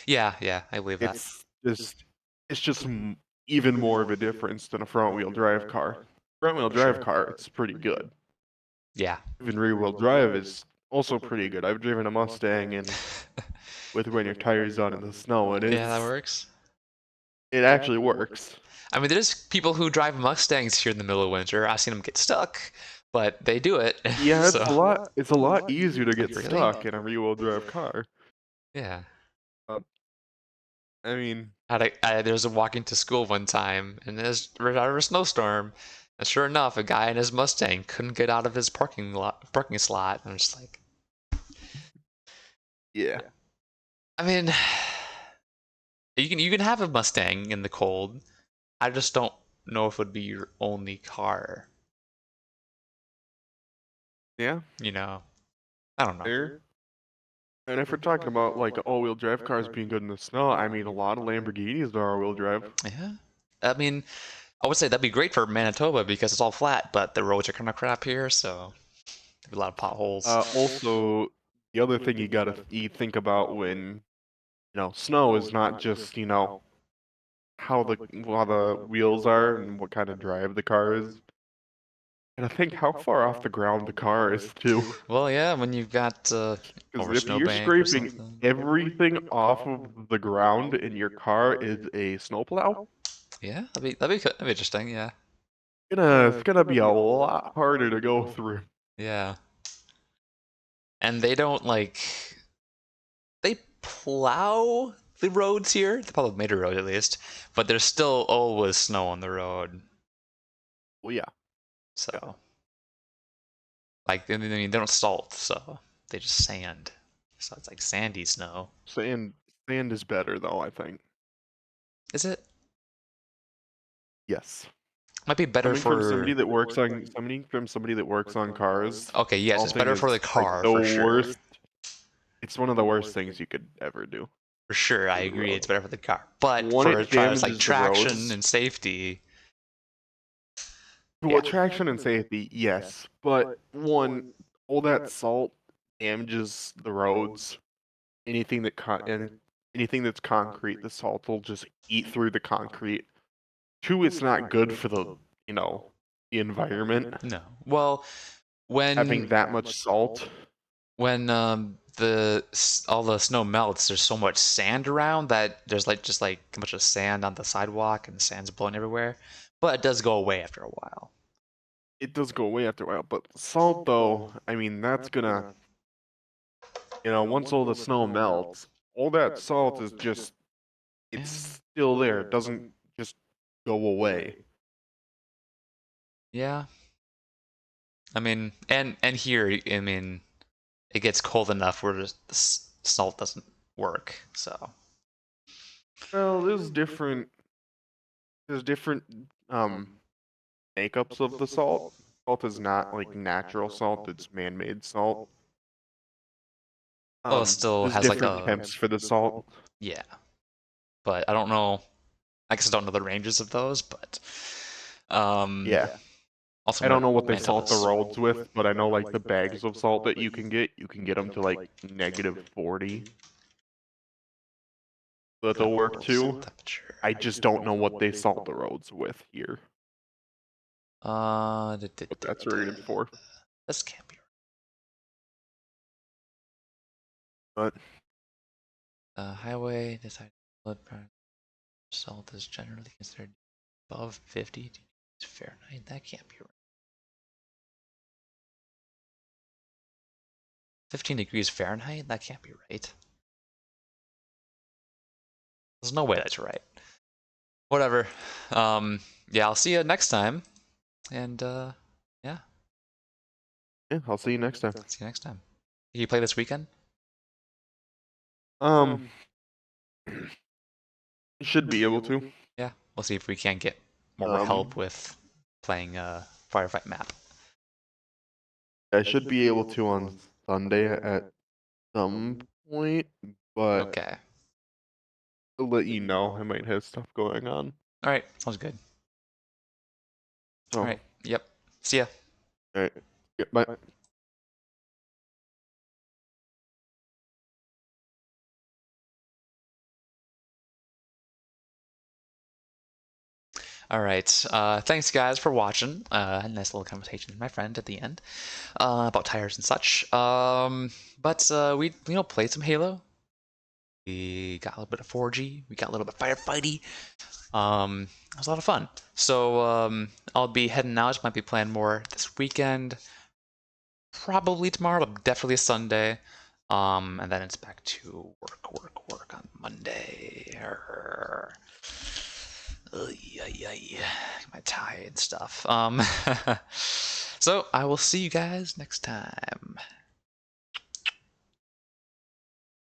Yeah, I believe that. It's just even more of a difference than a front-wheel drive car. Front-wheel drive car, it's pretty good. Yeah. Even rear-wheel drive is also pretty good. I've driven a Mustang and with winter tires on in the snow, and Yeah, that works. it actually works. I mean, there's people who drive Mustangs here in the middle of winter. I've seen them get stuck, but they do it. Yeah, it's so, a lot easier to get Really? stuck in a rear-wheel drive car. Yeah. I mean, There's a walking to school one time, and there's right out of a snowstorm. And sure enough, a guy in his Mustang couldn't get out of his parking slot. And I'm just like, yeah. I mean, you can have a Mustang in the cold. I just don't know if it would be your only car. Yeah, I don't know. there. And if we're talking about like all-wheel drive cars being good in the snow, I mean, a lot of Lamborghinis are all-wheel drive. Yeah. I mean, I would say that'd be great for Manitoba because it's all flat, but the roads are kind of crap here, so there's a lot of potholes. Also, the other thing you think about when snow is not just how the wheels are and what kind of drive the car is. And I think how far off the ground the car is too. Well, yeah, when you've got over Because if snowbank you're or scraping something. everything off of the ground and your car is a snowplow, Yeah, that'd be interesting. Yeah, it's gonna be a lot harder to go through. yeah. And they don't they plow the roads here, the public major road at least, but there's still always snow on the road. Well, yeah. So, I mean, they don't salt, so they just sand. So it's like sandy snow. Sand is better though, I think. Is it? Yes. Might be better Coming for from somebody that works on cars. Okay, yes, it's salting better for is, the car the for sure. worst. It's one of the worst things you could ever do. For sure, I agree. It's better for the car, but One, for it drivers like damages the traction roads. and safety, Well, traction and safety, yes, but one, all that salt damages the roads. Anything that's concrete, the salt will just eat through the concrete. Two, it's not good for the the environment. no. Well, Having that much salt. when all the snow melts, there's so much sand around that there's just a bunch of sand on the sidewalk and the sand's blowing everywhere. But it does go away after a while. It does go away after a while, but salt though, I mean, that's gonna, once all the snow melts, all that salt is just, it's still there. It doesn't just go away. Yeah. I mean, and here, I mean, it gets cold enough where the salt doesn't work. So Well, there's different makeups of the salt. Salt is not like natural salt, it's man-made salt. Well, it still there's has, like, different a- temps for the salt. yeah, but I don't know. I guess I don't know the ranges of those, but Yeah. Also, I don't know what they salt the Manitoba's- roads with, but I know like the bags of salt that you can get them to like -40. So that'll work too. Temperature. I just don't know what they salt the roads with here. What that's rated for. This can't be But right. Highway decided blood pressure salt is generally considered above 50 degrees Fahrenheit. That can't be right. 15 degrees Fahrenheit? That can't be right. There's no way that's right. Whatever. Yeah, I'll see you next time. And yeah, I'll see you next time. see you next time. You play this weekend? Should be able to. Yeah. we'll see if we can get more help with playing a firefight map. I should be able to on Sunday at some point, but Okay. I'll let you know. I might have stuff going on. All right. Sounds good. oh, All right. Yep. See ya. all right. Yeah, bye. All right. Thanks, guys, for watching. A nice little conversation with my friend at the end about tires and such. But we played some Halo. We got a little bit of 4G. We got a little bit of firefighty. It was a lot of fun. So I'll be heading out. Might be playing more this weekend. Probably tomorrow, but definitely Sunday. And then it's back to work on Monday. My tie and stuff. So I will see you guys next time.